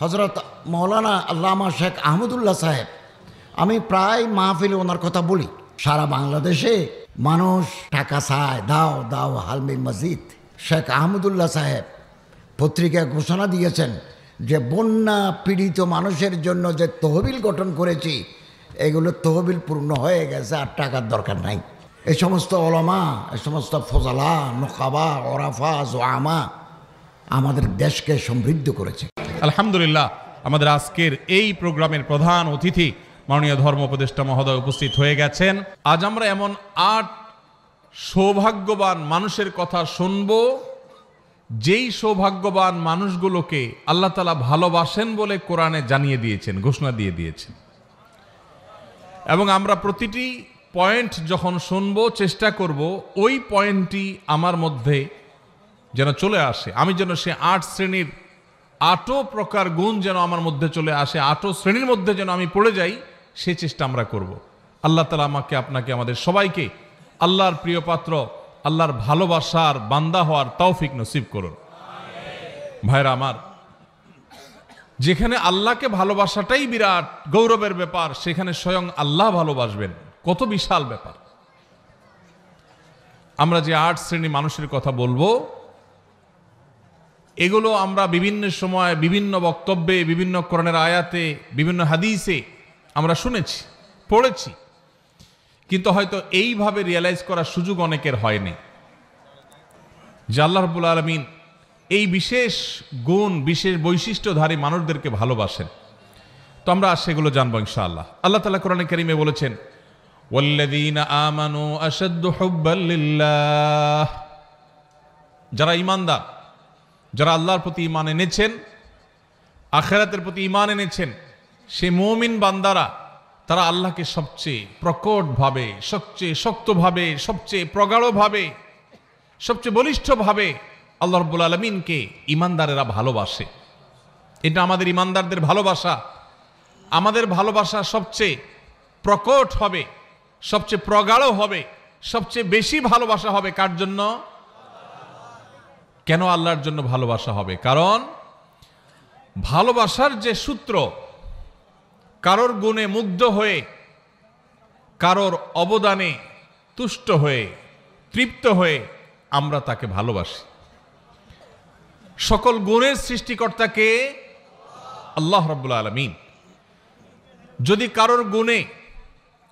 হজরত মৌলানা আল্লামা শেখ আহমদুল্লাহ সাহেব, আমি প্রায় মাহফিলে ওনার কথা বলি। সারা বাংলাদেশে মানুষ টাকা চায়, দাও দাও হালমি মসজিদ। শেখ আহমদুল্লাহ সাহেব পত্রিকায় ঘোষণা দিয়েছেন যে বন্যা পীড়িত মানুষের জন্য যে তহবিল গঠন করেছি, এগুলো তহবিল পূর্ণ হয়ে গেছে, আর টাকার দরকার নাই। এই সমস্ত ওলামা, এই সমস্ত ফজলা, নোকাবা, ওরাফা, জোয়ামা আমাদের দেশকে সমৃদ্ধ করেছে। আলহামদুলিল্লাহ, আমাদের আজকের এই প্রোগ্রামের প্রধান অতিথি মাননীয় ধর্ম উপদেষ্টা মহোদয় উপস্থিত হয়ে গেছেন। আজ আমরা এমন 8 সৌভাগ্যবান মানুষের কথা শুনব, যেই সৌভাগ্যবান মানুষগুলোকে আল্লাহ তাআলা ভালোবাসেন বলে কোরআনে জানিয়ে দিয়েছেন, ঘোষণা দিয়ে দিয়েছেন। এবং আমরা প্রতিটি পয়েন্ট যখন শুনব, চেষ্টা করব ওই পয়েন্টটি আমার মধ্যে যেন চলে আসে। আমি যেন সে 8 শ্রেণীর 8 প্রকার গুণ যেন আমার মধ্যে চলে আসে, 8 শ্রেণীর মধ্যে যেন আমি পড়ে যাই, সে চেষ্টা আমরা করব। আল্লাহ তাআলা আমাকে, আপনাকে, আমাদের সবাইকে আল্লাহর প্রিয় পাত্র, আল্লাহর ভালোবাসার বান্দা হওয়ার তৌফিক নসিব করুন। ভাইরা আমার, যেখানে আল্লাহকে ভালোবাসাটাই বিরাট গৌরবের ব্যাপার, সেখানে স্বয়ং আল্লাহ ভালোবাসবেন, কত বিশাল ব্যাপার। আমরা যে 8 শ্রেণী মানুষের কথা বলবো, এগুলো আমরা বিভিন্ন সময়, বিভিন্ন বক্তব্যে, বিভিন্ন কোরআনের আয়াতে, বিভিন্ন হাদিসে আমরা শুনেছি, পড়েছি, কিন্তু হয়তো এইভাবে রিয়েলাইজ করার সুযোগ অনেকের হয়নি যে আল্লাহ রাব্বুল আলামিন এই বিশেষ গুণ, বিশেষ বৈশিষ্ট্যধারী মানুষদেরকে ভালোবাসেন। তো আমরা সেগুলো জানবো ইনশাআল্লাহ। আল্লাহ তাআলা কোরআনে কারীমে বলেছেন, ওয়াল্লাযীনা আমানু আশাদ্দু হুব্বাল লিল্লাহ। যারা ঈমানদার, যারা আল্লাহর প্রতি ঈমান এনেছেন, আখিরাতের প্রতি ঈমান এনেছেন, সে মুমিন বান্দারা তারা আল্লাহকে সবচেয়ে প্রকটভাবে, সবচেয়ে শক্তভাবে, সবচেয়ে প্রগাঢ়ভাবে, সবচেয়ে বলিষ্ঠভাবে আল্লাহ রাব্বুল আলামিনকে ঈমানদারেরা ভালোবাসে। এটা আমাদের ঈমানদারদের ভালোবাসা। আমাদের ভালোবাসা সবচেয়ে প্রকট হবে, সবচেয়ে প্রগাঢ় হবে, সবচেয়ে বেশি ভালোবাসা হবে কার জন্য? কেন আল্লাহর জন্য ভালোবাসা হবে? কারণ ভালোবাসার যে সূত্র, কারোর গুণে মুগ্ধ হয়ে, কারোর অবদানে তুষ্ট হয়ে, তৃপ্ত হয়ে আমরা তাকে ভালোবাসি। সকল গুণের সৃষ্টিকর্তাকে আল্লাহ রাব্বুল আলামিন। যদি কারোর গুণে,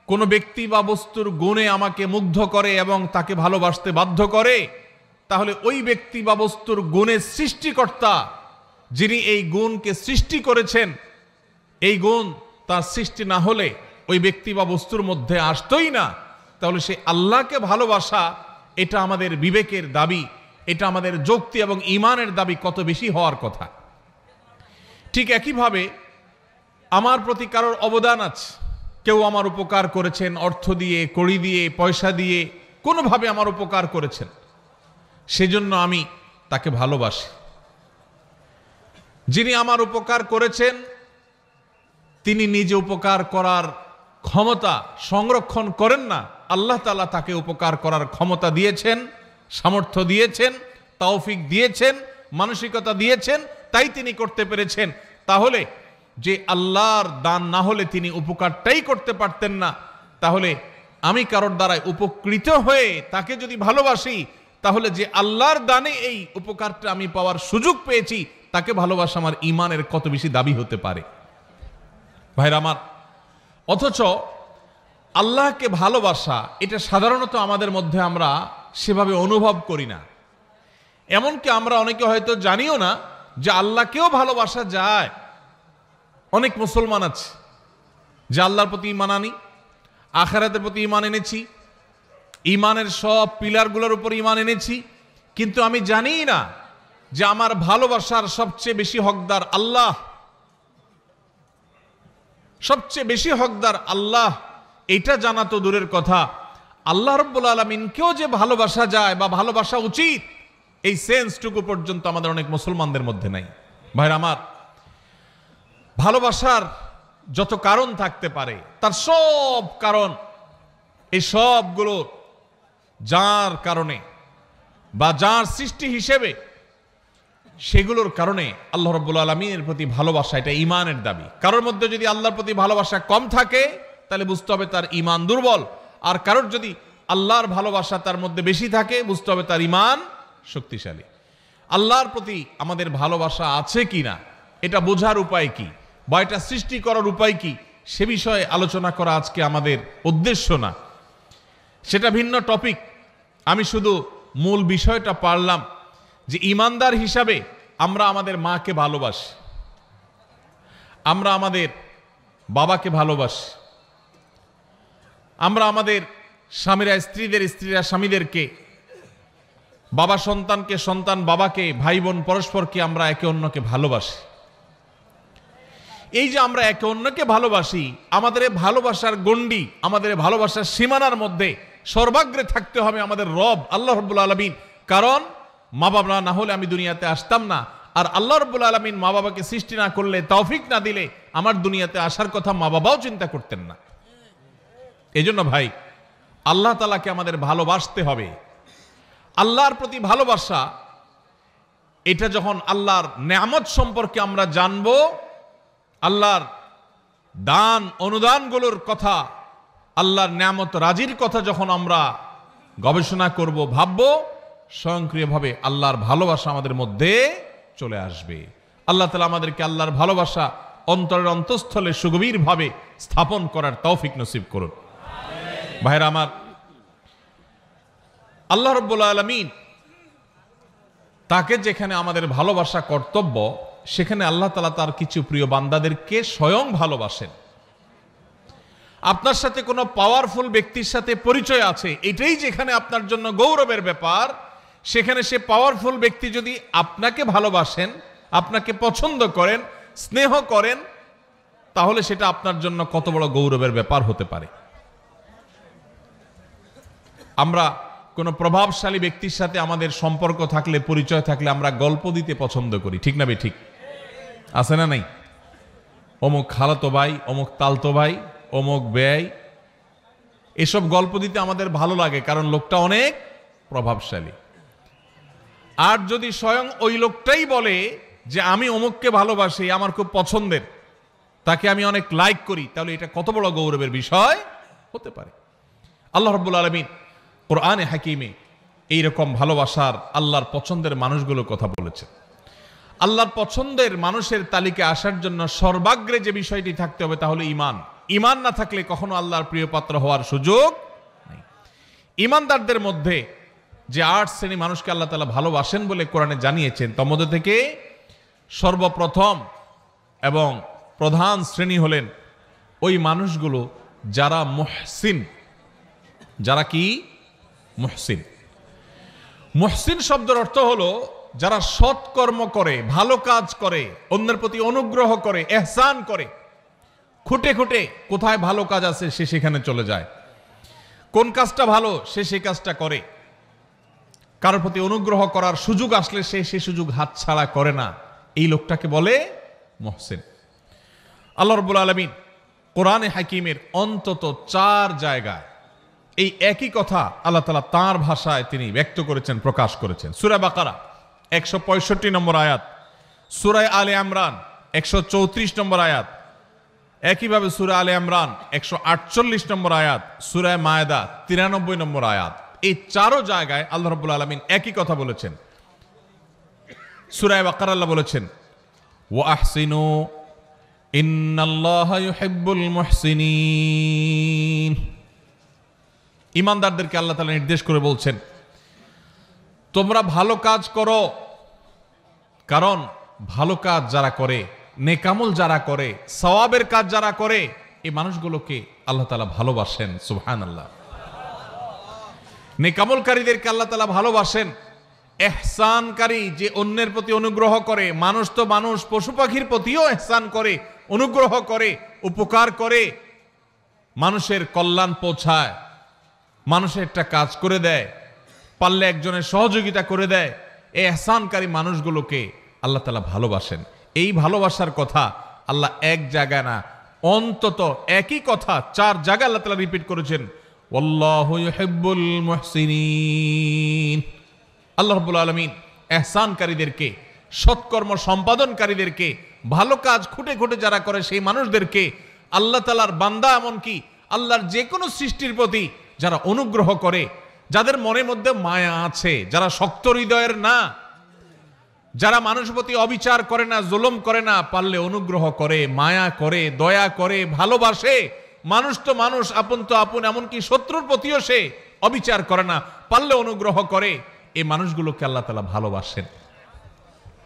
কোনো ব্যক্তি বা বস্তুর গুণে আমাকে মুগ্ধ করে এবং তাকে ভালোবাসতে বাধ্য করে, তাহলে ওই ব্যক্তি বা বস্তুর গুণের সৃষ্টিকর্তা, যিনি এই গুণকে সৃষ্টি করেছেন, এই গুণ তার সৃষ্টি না হলে ওই ব্যক্তি বা বস্তুর মধ্যে আসতোই না। তাহলে সে আল্লাহকে ভালোবাসা, এটা আমাদের বিবেকের দাবি, এটা আমাদের যুক্তি এবং ঈমানের দাবি কত বেশি হওয়ার কথা। ঠিক একইভাবে আমার প্রতি কারোর অবদান আছে, কেউ আমার উপকার করেছেন, অর্থ দিয়ে, কড়ি দিয়ে, পয়সা দিয়ে, কোনোভাবে আমার উপকার করেছেন, সেজন্য আমি তাকে ভালোবাসি। যিনি আমার উপকার করেছেন, তিনি নিজে উপকার করার ক্ষমতা সংরক্ষণ করেন না, আল্লাহ তাআলা তাকে উপকার করার ক্ষমতা দিয়েছেন, সামর্থ্য দিয়েছেন, তৌফিক দিয়েছেন, মানসিকতা দিয়েছেন, তাই তিনি করতে পেরেছেন। তাহলে যে আল্লাহর দান না হলে তিনি উপকারটাই করতে পারতেন না, তাহলে আমি কারোর দ্বারাই উপকৃত হয়ে তাকে যদি ভালোবাসি, তাহলে যে আল্লাহর দানে এই উপকারটা আমি পাওয়ার সুযোগ পেয়েছি, তাকে ভালোবাসা আমার ঈমানের কত বেশি দাবি হতে পারে। ভাইরা আমার, অথচ আল্লাহকে ভালোবাসা, এটা সাধারণত আমাদের মধ্যে আমরা সেভাবে অনুভব করি না। এমনকি আমরা অনেকে হয়তো জানিও না যে আল্লাহকেও ভালোবাসা যায়। অনেক মুসলমান আছে যে আল্লাহর প্রতি ঈমান আনি, আখিরাতের প্রতি ঈমান এনেছি, ঈমানের সব পিলারগুলোর উপর ঈমান এনেছি, কিন্তু আমি জানি না যে আমার ভালোবাসার সবচেয়ে বেশি হকদার আল্লাহ, সবচেয়ে বেশি হকদার আল্লাহ। এটা জানা তো দূরের কথা, আল্লাহ রাব্বুল আলামিনকেও যে ভালোবাসা যায় বা ভালোবাসা উচিত, এই সেন্সটুকু পর্যন্ত আমাদের অনেক মুসলমানদের মধ্যে নাই। ভাইরা আমার, ভালোবাসার যত কারণ থাকতে পারে, তার সব কারণ, এই সবগুলো যার কারণে বা যার সৃষ্টি হিসেবে সেগুলোর কারণে আল্লাহ রাব্বুল আলামিনের প্রতি ভালোবাসা, এটা ঈমানের দাবি। কারোর মধ্যে যদি আল্লাহর প্রতি ভালোবাসা কম থাকে তাহলে বুঝতে হবে তার ঈমান দুর্বল, আর কারোর যদি আল্লাহর ভালোবাসা তার মধ্যে বেশি থাকে বুঝতে হবে তার ঈমান শক্তিশালী। আল্লাহর প্রতি আমাদের ভালোবাসা আছে কিনা এটা বোঝার উপায় কি, বা এটা সৃষ্টি করার উপায় কি, সে বিষয়ে আলোচনা করা আজকে আমাদের উদ্দেশ্য না, সেটা ভিন্ন টপিক। আমি শুধু মূল বিষয়টা পারলাম যে ঈমানদার হিসাবে আমরা আমাদের মাকে ভালোবাসি, আমরা আমাদের বাবাকে ভালোবাসি, আমরা আমাদের স্বামীরা স্ত্রীরা স্বামীদেরকে, বাবা সন্তানকে, সন্তান বাবাকে, ভাই বোন পরস্পরকে আমরা একে অন্যকে ভালোবাসি। এই যে আমরা একে অন্যকে ভালোবাসি, আমাদের এই ভালোবাসার গণ্ডি, আমাদের ভালোবাসার সীমানার মধ্যে সর্বাগ্রে থাকতে হবে আমাদের রব আল্লাহ রাব্বুল আলামিন। কারণ মা বাবা না হলে আমি দুনিয়াতে আসতাম না, আর আল্লাহ রাব্বুল আলামিন মা বাবাকে সৃষ্টি না করলে, তৌফিক না দিলে আমার দুনিয়াতে আসার কথা মা বাবাও চিন্তা করতেন না। এই জন্য ভাই, আল্লাহ তাআলাকে আমাদের ভালোবাসতে হবে। আল্লাহর প্রতি ভালোবাসা, এটা যখন আল্লাহর নেয়ামত সম্পর্কে আমরা জানব, আল্লাহর দান অনুদানগুলোর কথা, আল্লাহর নেয়ামত রাজির কথা যখন আমরা গবেষণা করব, ভাবব, স্বয়ংক্রিয়ভাবে আল্লাহর ভালোবাসা আমাদের মধ্যে চলে আসবে। আল্লাহ তাআলা আমাদেরকে আল্লাহর ভালোবাসা অন্তরের অন্তঃস্থলে সুগভীরভাবে স্থাপন করার তৌফিক নসিব করুন। ভাইরা আমার, আল্লাহ রাব্বুল আলামিন তাকে যেখানে আমাদের ভালোবাসা কর্তব্য, সেখানে আল্লাহ তাআলা তার কিছু প্রিয় বান্দাদেরকে স্বয়ং ভালোবাসেন। আপনার সাথে কোনো পাওয়ারফুল ব্যক্তির সাথে পরিচয় আছে, এটাই যেখানে আপনার জন্য গৌরবের ব্যাপার, সেখানে সে পাওয়ারফুল ব্যক্তি যদি আপনাকে ভালোবাসেন, আপনাকে পছন্দ করেন, স্নেহ করেন, তাহলে সেটা আপনার জন্য কত বড় গৌরবের ব্যাপার হতে পারে। আমরা কোনো প্রভাবশালী ব্যক্তির সাথে আমাদের সম্পর্ক থাকলে, পরিচয় থাকলে আমরা গল্প দিতে পছন্দ করি, ঠিক না ঠিক? আছে না নাই? অমুক খালাতো ভাই, অমুক তালতো ভাই, অমুক ব্যয়, এসব গল্প দিতে আমাদের ভালো লাগে, কারণ লোকটা অনেক প্রভাবশালী। আর যদি স্বয়ং ওই লোকটাই বলে যে আমি অমুককে ভালোবাসি, আমার খুব পছন্দের, তাকে আমি অনেক লাইক করি, তাহলে এটা কত বড় গৌরবের বিষয় হতে পারে। আল্লাহ রাব্বুল আলামিন কোরআনে হাকিমে এইরকম ভালোবাসার, আল্লাহর পছন্দের মানুষগুলোর কথা বলেছেন। আল্লাহর পছন্দের মানুষের তালিকা আসার জন্য সর্বাগ্রে যে বিষয়টি থাকতে হবে তা হলো ঈমান। ঈমান না থাকলে কখনো আল্লাহর প্রিয় পাত্র হওয়ার সুযোগ নেই। ঈমানদারদের মধ্যে যে 8 শ্রেণী মানুষকে আল্লাহ তাআলা ভালোবাসেন বলে কোরআনে জানিয়েছেন, তার মধ্যে থেকে সর্বপ্রথম এবং প্রধান শ্রেণী হলেন ওই মানুষগুলো যারা মুহসিন। যারা কি? মুহসিন। মুহসিন শব্দের অর্থ হলো যারা সৎকর্ম করে, ভালো কাজ করে, অন্যের প্রতি অনুগ্রহ করে, ইহসান করে। খুঁটে খুঁটে কোথায় ভালো কাজ আছে সে সেখানে চলে যায়, কোন কাজটা ভালো সে সেই কাজটা করে, কারোর প্রতি অনুগ্রহ করার সুযোগ আসলে সে সেই সুযোগ হাতছাড়া করে না। এই লোকটাকে বলে মুহসিন। আল্লাহ রাব্বুল আলামিন কোরআনে হাকিমের অন্তত 4 জায়গায় এই একই কথা আল্লাহ তাআলা তাঁর ভাষায় তিনি ব্যক্ত করেছেন, প্রকাশ করেছেন। সূরা বাকারা 165 নম্বর আয়াত, সূরা আলে ইমরান 134 নম্বর আয়াত, একইভাবে সূরা আলে ইমরান 148 নম্বর আয়াত, সূরা মায়েদা 93 নম্বর আয়াত। এই 4 জায়গায় আল্লাহ রাব্বুল আলামিন একই কথা বলেছেন। সূরা বাকারা আল্লাহ বলেছেন, ওয়া আহসিনু ইন্নাল্লাহা ইউহিব্বুল মুহসিনিন। ঈমানদারদেরকে আল্লাহ তাআলা নির্দেশ করে বলছেন, তোমরা ভালো কাজ করো, কারণ ভালো কাজ যারা করে, নেকামল যারা করে, সওয়াবের কাজ যারা করে, এই মানুষগুলোকে আল্লাহ তাআলা ভালোবাসেন। সুবহানাল্লাহ। নেকামলকারীদেরকে আল্লাহ তাআলা ভালোবাসেন। ইহসানকারী, যে অন্যের প্রতি অনুগ্রহ করে, মানুষ তো মানুষ, পশু পাখির প্রতিও ইহসান করে, অনুগ্রহ করে, উপকার করে, মানুষের কল্যাণ পৌঁছায়, মানুষের একটা কাজ করে দেয়, পারলে একজনের সহযোগিতা করে দেয়, এই ইহসানকারী মানুষগুলোকে আল্লাহ তাআলা ভালোবাসেন। এই ভালোবাসার কথা আল্লাহ এক জায়গায় না, অন্তত একই কথা 4 জায়গায় আল্লাহ তাআলা রিপিট করেছেন, ওয়াল্লাহু ইউহিব্বুল মুহসিনিন। আল্লাহ রাব্বুল আলামিন ইহসানকারীদেরকে সৎকর্ম সম্পাদনকারীদেরকে, ভালো কাজ খুঁটে খুঁটে যারা করে সেই মানুষদেরকে, আল্লাহ তাআলার বান্দা, এমনকি আল্লাহর যে কোনো সৃষ্টির প্রতি যারা অনুগ্রহ করে, যাদের মনের মধ্যে মায়া আছে, যারা শক্ত হৃদয়ের না, যারা মানুষের প্রতি অবিচার করে না, জুলুম করে না, পারলে অনুগ্রহ করে, মায়া করে, দয়া করে, ভালোবাসে। মানুষ তো মানুষ, আপন তো আপন, এমনকি শত্রুর প্রতিও সে অবিচার করে না, পারলে অনুগ্রহ করে। এই মানুষগুলোকে আল্লাহ তাআলা ভালোবাসেন।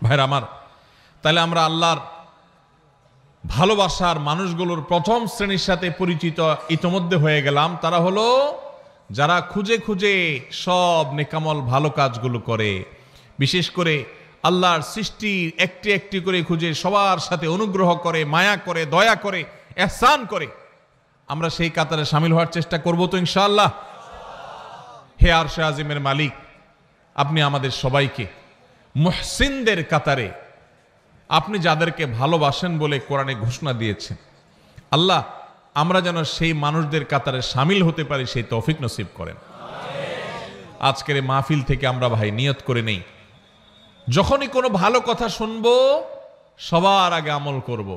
ভাইরা আমার, তাহলে আমরা আল্লাহর ভালোবাসার মানুষগুলোর প্রথম শ্রেণীর সাথে পরিচিত ইতোমধ্যে হয়ে গেলাম। তারা হলো যারা খুঁজে খুঁজে সব নেকামল ভালো কাজগুলো করে, বিশেষ করে আল্লাহর সৃষ্টি একটি একটি করে খুঁজে সবার সাথে অনুগ্রহ করে, মায়া করে, দয়া করে, ইহসান করে। আমরা সেই কাতারে শামিল হওয়ার চেষ্টা করব তো ইনশাআল্লাহ। হে আরশে আজিমের মালিক, আপনি আমাদের সবাইকে মুহসিনদের কাতারে, আপনি যাদেরকে ভালোবাসেন বলে কোরআনে ঘোষণা দিয়েছেন, আল্লাহ আমরা যেন সেই মানুষদের কাতারে শামিল হতে পারি, সেই তৌফিক নসিব করেন। আজকের এই মাহফিল থেকে আমরা ভাই নিয়ত করে নেই, যখনই কোনো ভালো কথা শুনবো সবার আগে আমল করব।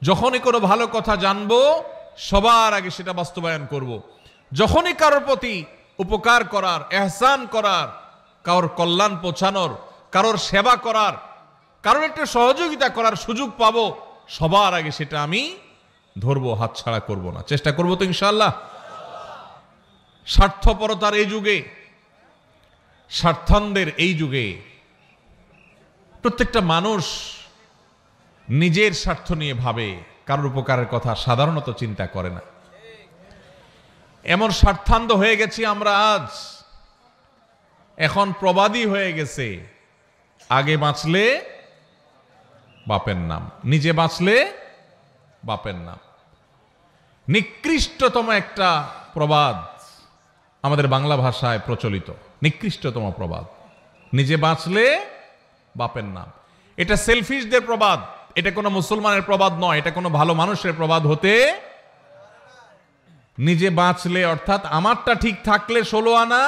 যখনই কোনো ভালো কথা জানবো সবার আগে সেটা বাস্তবায়ন করব। যখনই কারোর প্রতি উপকার করার, ইহসান করার, কারোর কল্যাণ পৌঁছানোর, কারোর সেবা করার, কারোর একটা সহযোগিতা করার সুযোগ পাবো, সবার আগে সেটা আমি ধরবো, হাতছাড়া করব না, চেষ্টা করবো তো ইনশাআল্লাহ। স্বার্থপরতার এই যুগে, স্বার্থান্ধের এই যুগে প্রত্যেকটা মানুষ নিজের স্বার্থ নিয়ে ভাবে, কারোর উপকারের কথা সাধারণত চিন্তা করে না। এমন স্বার্থান্ধ হয়ে গেছি আমরা আজ, এখন প্রবাদই হয়ে গেছে, আগে বাঁচলে বাপের নাম, নিজে বাঁচলে বাপের নাম। নিকৃষ্টতম একটা প্রবাদ আমাদের বাংলা ভাষায় প্রচলিত, নিকৃষ্টতম প্রবাদ, নিজে বাঁচলে বাপের নাম। এটা সেলফিশদের প্রবাদ, এটা কোনো মুসলমানের প্রবাদ নয়, এটা কোনো ভালো মানুষের প্রবাদ হতে। নিজে বাঁচলে অর্থাৎ আমারটা ঠিক থাকলে 16 আনা,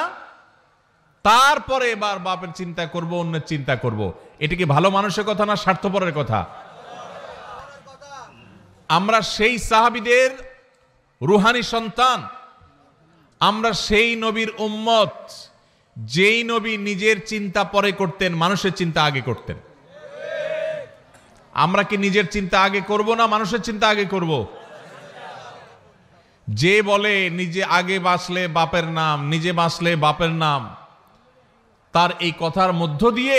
তারপরে এবার বাপের চিন্তা করব, অন্যের চিন্তা করব। এটা কি ভালো মানুষের কথা না স্বার্থপরের কথা? আমরা সেই সাহাবীদের রুহানি সন্তান, আমরা সেই নবীর উম্মত, যেই নবী নিজের চিন্তা পরে করতেন, মানুষের চিন্তা আগে করতেন। আমরা কি নিজের চিন্তা আগে করব না মানুষের চিন্তা আগে করব? যে বলে নিজে আগে বাঁচলে বাপের নাম, নিজে বাঁচলে বাপের নাম, তার এই কথার মধ্য দিয়ে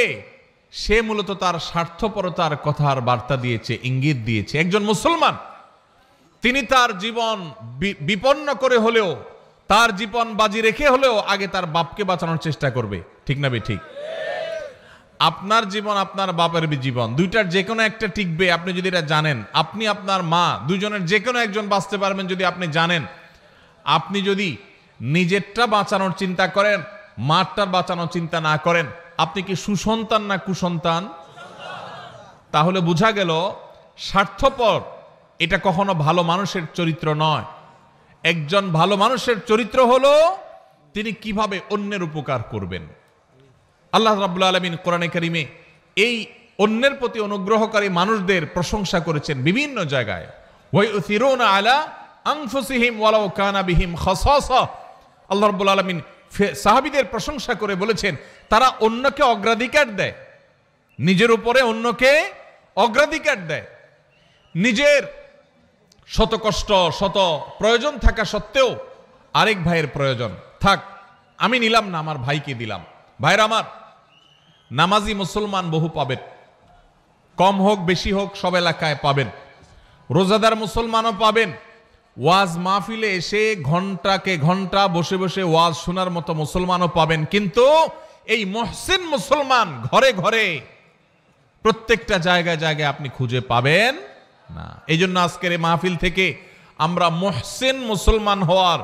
সে মূলত তার স্বার্থপরতার কথার বার্তা দিয়েছে, ইঙ্গিত দিয়েছে। একজন মুসলমান তিনি তার জীবন বিপন্ন করে হলেও, তার জীবন বাজি রেখে হলেও আগে তার বাপকে বাঁচানোর চেষ্টা করবে, ঠিক না ঠিক? আপনার জীবন আপনার বাপের জীবন, দুইটার যে কোনো একটা টিকবে আপনি যদি এটা জানেন। আপনি আপনার মা, দুজনের যে কোনো একজন বাঁচতে পারবেন যদি আপনি জানেন। আপনি যদি নিজেরটা বাঁচানোর চিন্তা করেন, মারটার বাঁচানোর চিন্তা না করেন, আপনি কি সুসন্তান না কুসন্তান? তাহলে বোঝা গেল স্বার্থপর এটা কখনো ভালো মানুষের চরিত্র নয়। একজন ভালো মানুষের চরিত্র হলো তিনি কিভাবে অন্যের উপকার করবেন। আল্লাহ রাব্বুল আলামিন কোরআনে কারিমে এই অন্যের প্রতি অনুগ্রহকারী মানুষদের প্রশংসা করেছেন বিভিন্ন জায়গায়। ওয়ায়ুসিরুনা আলা আনফুসিহিম ওয়ালাউ কানা বিহিম খাসাসা। আল্লাহ রাব্বুল আলামিন সাহাবীদের প্রশংসা করে বলেছেন তারা অন্যকে অগ্রাধিকার দেয়, নিজের উপরে অন্যকে অগ্রাধিকার দেয়। নিজের শত কষ্ট, শত প্রয়োজন থাকা সত্ত্বেও আরেক ভাইয়ের প্রয়োজন থাক, আমি নিলাম না, আমার ভাইকে দিলাম। ভাইরা আমার, নামাজি মুসলমান বহু পাবেন, কম হোক বেশি হোক সব এলাকায় পাবেন। রোজাদার মুসলমানও পাবেন। ওয়াজ মাহফিলে এসে ঘন্টাকে ঘন্টা বসে বসে ওয়াজ শোনার মতো মুসলমানও পাবেন। কিন্তু এই মুহসিন মুসলমান ঘরে ঘরে প্রত্যেকটা জায়গায় জায়গায় আপনি খুঁজে পাবেন না। এই জন্য আজকের এই মাহফিল থেকে আমরা মুহসিন মুসলমান হওয়ার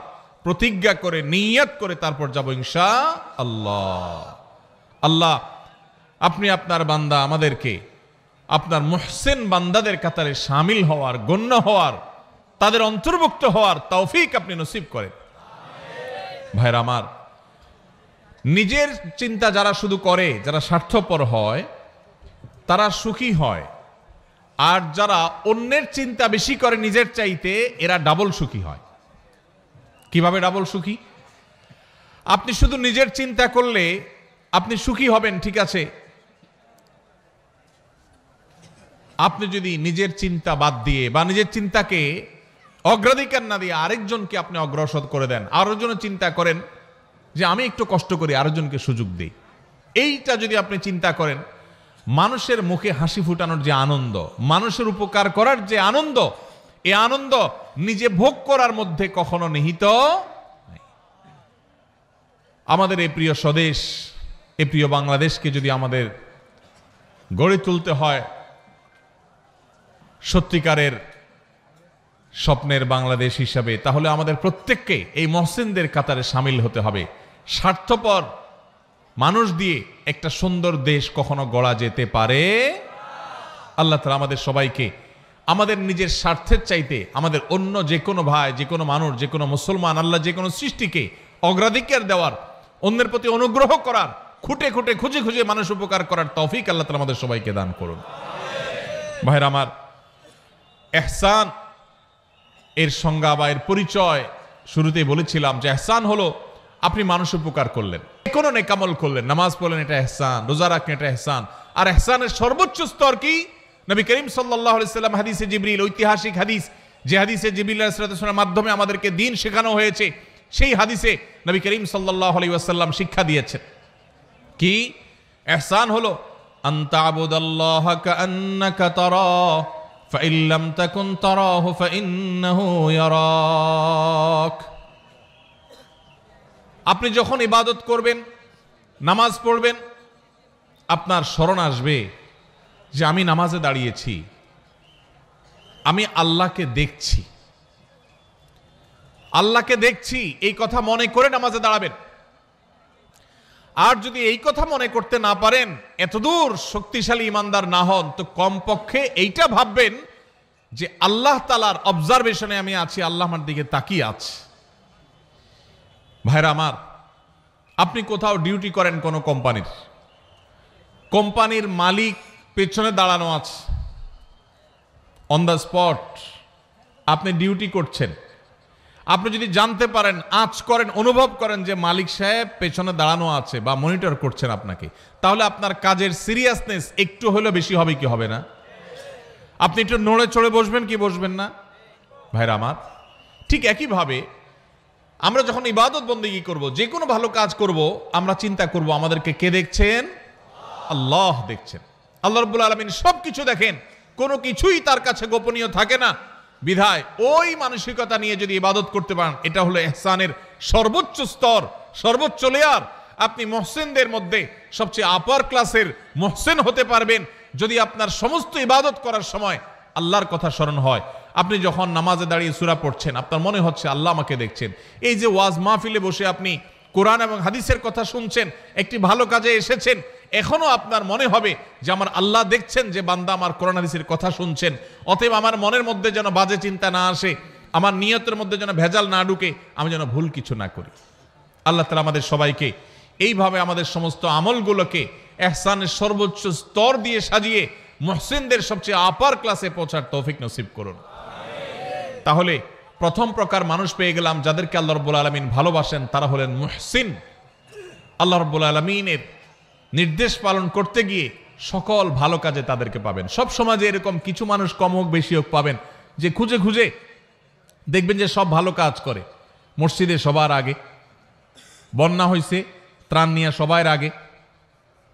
প্রতিজ্ঞা করে, নিয়ত করে তারপর যাব ইনশাআল্লাহ। আল্লাহ আপনি আপনার বান্দা আমাদেরকে আপনার মুহসিন বান্দাদের কাতারে শামিল হওয়ার, গণ্য হওয়ার, তাদের অন্তর্ভুক্ত হওয়ার তৌফিক আপনি নসিব করেন। ভাইরা আমার, নিজের চিন্তা যারা শুধু করে, যারা স্বার্থপর হয়, তারা সুখী হয়, আর যারা অন্যের চিন্তা বেশি করে নিজের চাইতে এরা ডাবল সুখী হয়। কিভাবে ডাবল সুখী? আপনি শুধু নিজের চিন্তা করলে আপনি সুখী হবেন, ঠিক আছে। আপনি যদি নিজের চিন্তা বাদ দিয়ে বা নিজের চিন্তাকে অগ্রাধিকার না দিয়ে আরেকজনকে আপনি অগ্রসর করে দেন, আরেকজনের চিন্তা করেন যে আমি একটু কষ্ট করি, আরেকজনকে সুযোগ দিই, এইটা যদি আপনি চিন্তা করেন, মানুষের মুখে হাসি ফুটানোর যে আনন্দ, মানুষের উপকার করার যে আনন্দ, এই আনন্দ নিজে ভোগ করার মধ্যে কখনো নিহিত নাই। আমাদের এই প্রিয় স্বদেশ, এই প্রিয় বাংলাদেশকে যদি আমাদের গড়ে তুলতে হয় সত্যিকারের স্বপ্নের বাংলাদেশ হিসাবে, তাহলে আমাদের প্রত্যেককে এই মহসিনদের কাতারে সামিল হতে হবে। স্বার্থপর মানুষ দিয়ে একটা সুন্দর দেশ কখনো গড়া যেতে পারে। আল্লাহ তাআলা আমাদের সবাইকে আমাদের নিজের স্বার্থের চাইতে আমাদের অন্য যে কোনো ভাই, যে কোনো মানুষ, যে কোনো মুসলমান, আল্লাহ যে কোনো সৃষ্টিকে অগ্রাধিকার দেওয়ার, অন্যের প্রতি অনুগ্রহ করার, খুঁটে খুঁটে খুঁজে খুঁজে মানুষ উপকার করার তৌফিক আল্লাহ তাআলা আমাদের সবাইকে দান করুন। ভাইরা আমার, ইহসান এর সংজ্ঞা বা এর পরিচয় শুরুতেই বলেছিলাম যে ইহসান হলো আপনি মানুষ উপকার করলেন, কোনো নেকামল করলেন, নামাজ পড়লেন, এটা ইহসান, রোজা রাখলেন, এটা ইহসান। আর ইহসানের সর্বোচ্চ স্তর কি? নবী করিম সাল্লাল্লাহু আলাইহি সাল্লাম হাদিসে জিবরিল, ঐতিহাসিক হাদিস, যে হাদিসে জিবরিল আলাইহিস সালামের মাধ্যমে আমাদেরকে দ্বীন শেখানো হয়েছে, সেই হাদিসে নবী করিম সাল্লাল্লাহু আলাইহি ওয়াসাল্লাম শিক্ষা দিয়েছেন কি? ইহসান হলো আনতা আবুদাল্লাহা কাআন্নাকা তারাহু ফাইন লাম তাকুন তারাহু ফাইন্নাহু ইয়ারাক। আপনি যখন ইবাদত করবেন, নামাজ পড়বেন, আপনার স্মরণ আসবে যে আমি নামাজে দাঁড়িয়েছি, আমি আল্লাহকে দেখছি, আল্লাহকে দেখছি, এই কথা মনে করে নামাজে দাঁড়াবেন। আর যদি এই কথা মনে করতে না পারেন, এতদূর শক্তিশালী ইমানদার না হন, তো কমপক্ষে এইটা ভাববেন যে আল্লাহ তাআলার অবজারভেশনে আমি আছি, আল্লাহ আমার দিকে তাকিয়ে আছে। ভাইরা আমার, আপনি কোথাও ডিউটি করেন কোনো কোম্পানির, কোম্পানির মালিক পেছনে দাঁড়ানো আছে, অন দ্য স্পট আপনি ডিউটি করছেন। আপনি যদি জানতে পারেন, আঁচ করেন, অনুভব করেন যে মালিক সাহেব পেছনে দাঁড়ানো আছে বা মনিটর করছেন আপনাকে, তাহলে আপনার কাজের সিরিয়াসনেস একটু হলেও বেশি হবে কি হবে না? আপনি একটু নড়ে চড়ে বসবেন কি বসবেন না? ভাইরা আমার, ঠিক একইভাবে আমরা যখন ইবাদত বন্দেগী করব, যে কোনো ভালো কাজ করব, আমরা চিন্তা করব আমাদেরকে কে দেখছেন? আল্লাহ দেখছেন। আল্লাহ রাব্বুল আলামিন সবকিছু দেখেন, কোনো কিছুই তার কাছে গোপনীয় থাকে না। বিধায় ওই মানসিকতা নিয়ে যদি ইবাদত করতে পারেন, এটা হলো ইহসানের সর্বোচ্চ স্তর, সর্বোচ্চ লেয়ার। আপনি মুহসিনদের মধ্যে সবচেয়ে আপার ক্লাসের মুহসিন হতে পারবেন যদি আপনার সমস্ত ইবাদত করার সময় আল্লাহর কথা স্মরণ হয়। আপনি যখন নামাজে দাঁড়িয়ে সূরা পড়ছেন, আপনার মনে হচ্ছে আল্লাহ আমাকে দেখছেন। এই যে ওয়াজ মাহফিলে বসে আপনি কোরআন এবং হাদিসের কথা শুনছেন, একটি ভালো কাজে এসেছেন, এখনো আপনার মনে হবে যে আমার আল্লাহ দেখছেন যে বান্দা আমার কোরআন হাদিসের কথা শুনছেন। অতএব আমার মনের মধ্যে যেন বাজে চিন্তা না আসে, আমার নিয়তের মধ্যে যেন ভেজাল না ঢুকে, আমি যেন ভুল কিছু না করি। আল্লাহ তাআলা আমাদের সবাইকে এইভাবে আমাদের সমস্ত আমলগুলোকে ইহসানের সর্বোচ্চ স্তর দিয়ে সাজিয়ে মুহসিনদের সবচেয়ে আপার ক্লাসে পৌঁছার তৌফিক নসিব করুন। তাহলে প্রথম প্রকার মানুষ পেয়ে গেলাম যাদেরকে আল্লাহ রাব্বুল আলামিন ভালোবাসেন, তারা হলেন মুহসিন। আল্লাহ রাব্বুল আলামিনের নির্দেশ পালন করতে গিয়ে সকল ভালো কাজে তাদেরকে পাবেন। সব সমাজে এরকম কিছু মানুষ কম হোক বেশি হোক পাবেন, যে খুঁজে খুঁজে দেখবেন যে সব ভালো কাজ করে। মসজিদে সবার আগে, বন্যা হয়েছে ত্রাণ নিয়ে সবার আগে,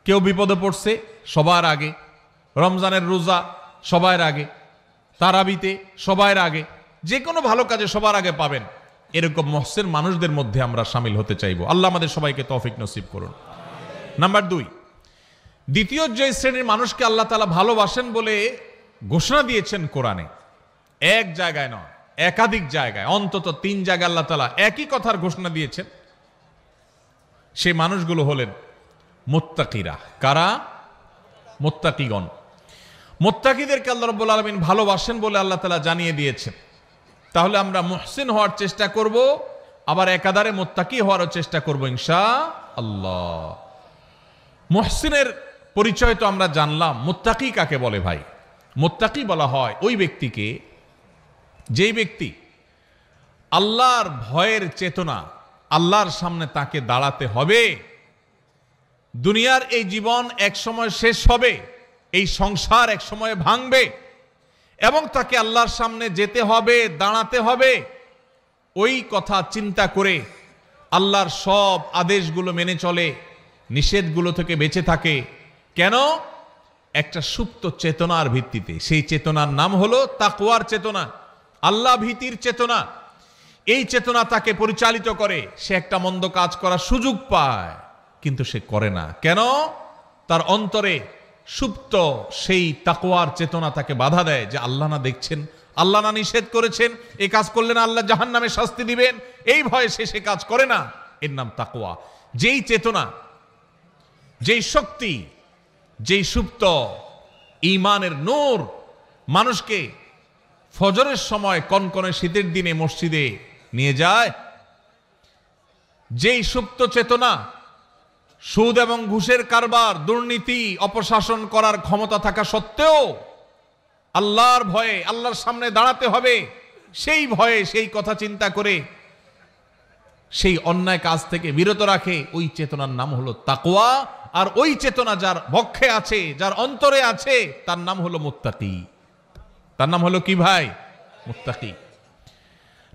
কেউ বিপদে পড়ছে সবার আগে, রমজানের রোজা সবার আগে, তারাবিতে সবার আগে, যে কোনো ভালো কাজে সবার আগে পাবেন। এরকম মুহসিন মানুষদের মধ্যে আমরা শামিল হতে চাইব। আল্লাহ আমাদের সবাইকে তৌফিক নসিব করুন। নাম্বার 2, দ্বিতীয় যে শ্রেণীর মানুষকে আল্লাহ তাআলা ভালোবাসেন বলে ঘোষণা দিয়েছেন কোরআনে, এক জায়গায় নয়, একাধিক জায়গায়, অন্তত 3 জায়গায় আল্লাহ তাআলা একই কথার ঘোষণা দিয়েছেন। সেই মানুষগুলো হলেন মুত্তাকিরা। কারা? মুত্তাকিগণ। মুত্তাকিদেরকে আল্লাহ রাব্বুল আলামিন ভালোবাসেন বলে আল্লাহ তাআলা জানিয়ে দিয়েছেন। তাহলে আমরা মুহসিন হওয়ার চেষ্টা করব, আবার একাধারে মুত্তাকি হওয়ারও চেষ্টা করব ইনশাআল্লাহ। মুহসিনের পরিচয় তো আমরা জানলাম, মুত্তাকি কাকে বলে ভাই? মুত্তাকি বলা হয় ওই ব্যক্তিকে, যেই ব্যক্তি আল্লাহর ভয়ের চেতনা, আল্লাহর সামনে তাকে দাঁড়াতে হবে, দুনিয়ার এই জীবন এক সময় শেষ হবে, এই সংসার এক সময় ভাঙবে এবং তাকে আল্লাহর সামনে যেতে হবে, দাঁড়াতে হবে, ওই কথা চিন্তা করে আল্লাহর সব আদেশগুলো মেনে চলে, নিষেধগুলো থেকে বেঁচে থাকে। কেন? একটা সুপ্ত চেতনার ভিত্তিতে। সেই চেতনার নাম হলো তাকওয়ার চেতনা, আল্লাহ ভীতির চেতনা। এই চেতনা তাকে পরিচালিত করে। সে একটা মন্দ কাজ করার সুযোগ পায়, কিন্তু সে করে না। কেন? তার অন্তরে সুপ্ত সেই তাকওয়ার চেতনা তাকে বাধা দেয় যে আল্লাহ না দেখছেন, আল্লাহ না নিষেধ করেছেন, এই কাজ করলে না আল্লাহ জাহান্নামে শাস্তি দিবেন, এই ভয়ে সে কাজ করে না। এর নাম তাকওয়া। যেই চেতনা, যেই শক্তি, যেই সুপ্ত ঈমানের নূর মানুষকে ফজরের সময় কনকনে শীতের দিনে মসজিদে নিয়ে যায়, যেই সুপ্ত চেতনা সুদ এবং ঘুষের কারবার, দুর্নীতি, অপশাসন করার ক্ষমতা থাকা সত্ত্বেও আল্লাহর ভয়ে আল্লাহর সামনে দাঁড়াতে হবে, সেই ভয়ে সেই কথা চিন্তা করে সেই অন্যায় কাজ থেকে বিরত রাখে, ওই চেতনার নাম হলো তাকওয়া। আর ওই চেতনা যার বক্ষে আছে, যার অন্তরে আছে, তার নাম হলো মুত্তাকি। তার নাম হলো কি ভাই? মুত্তাকি।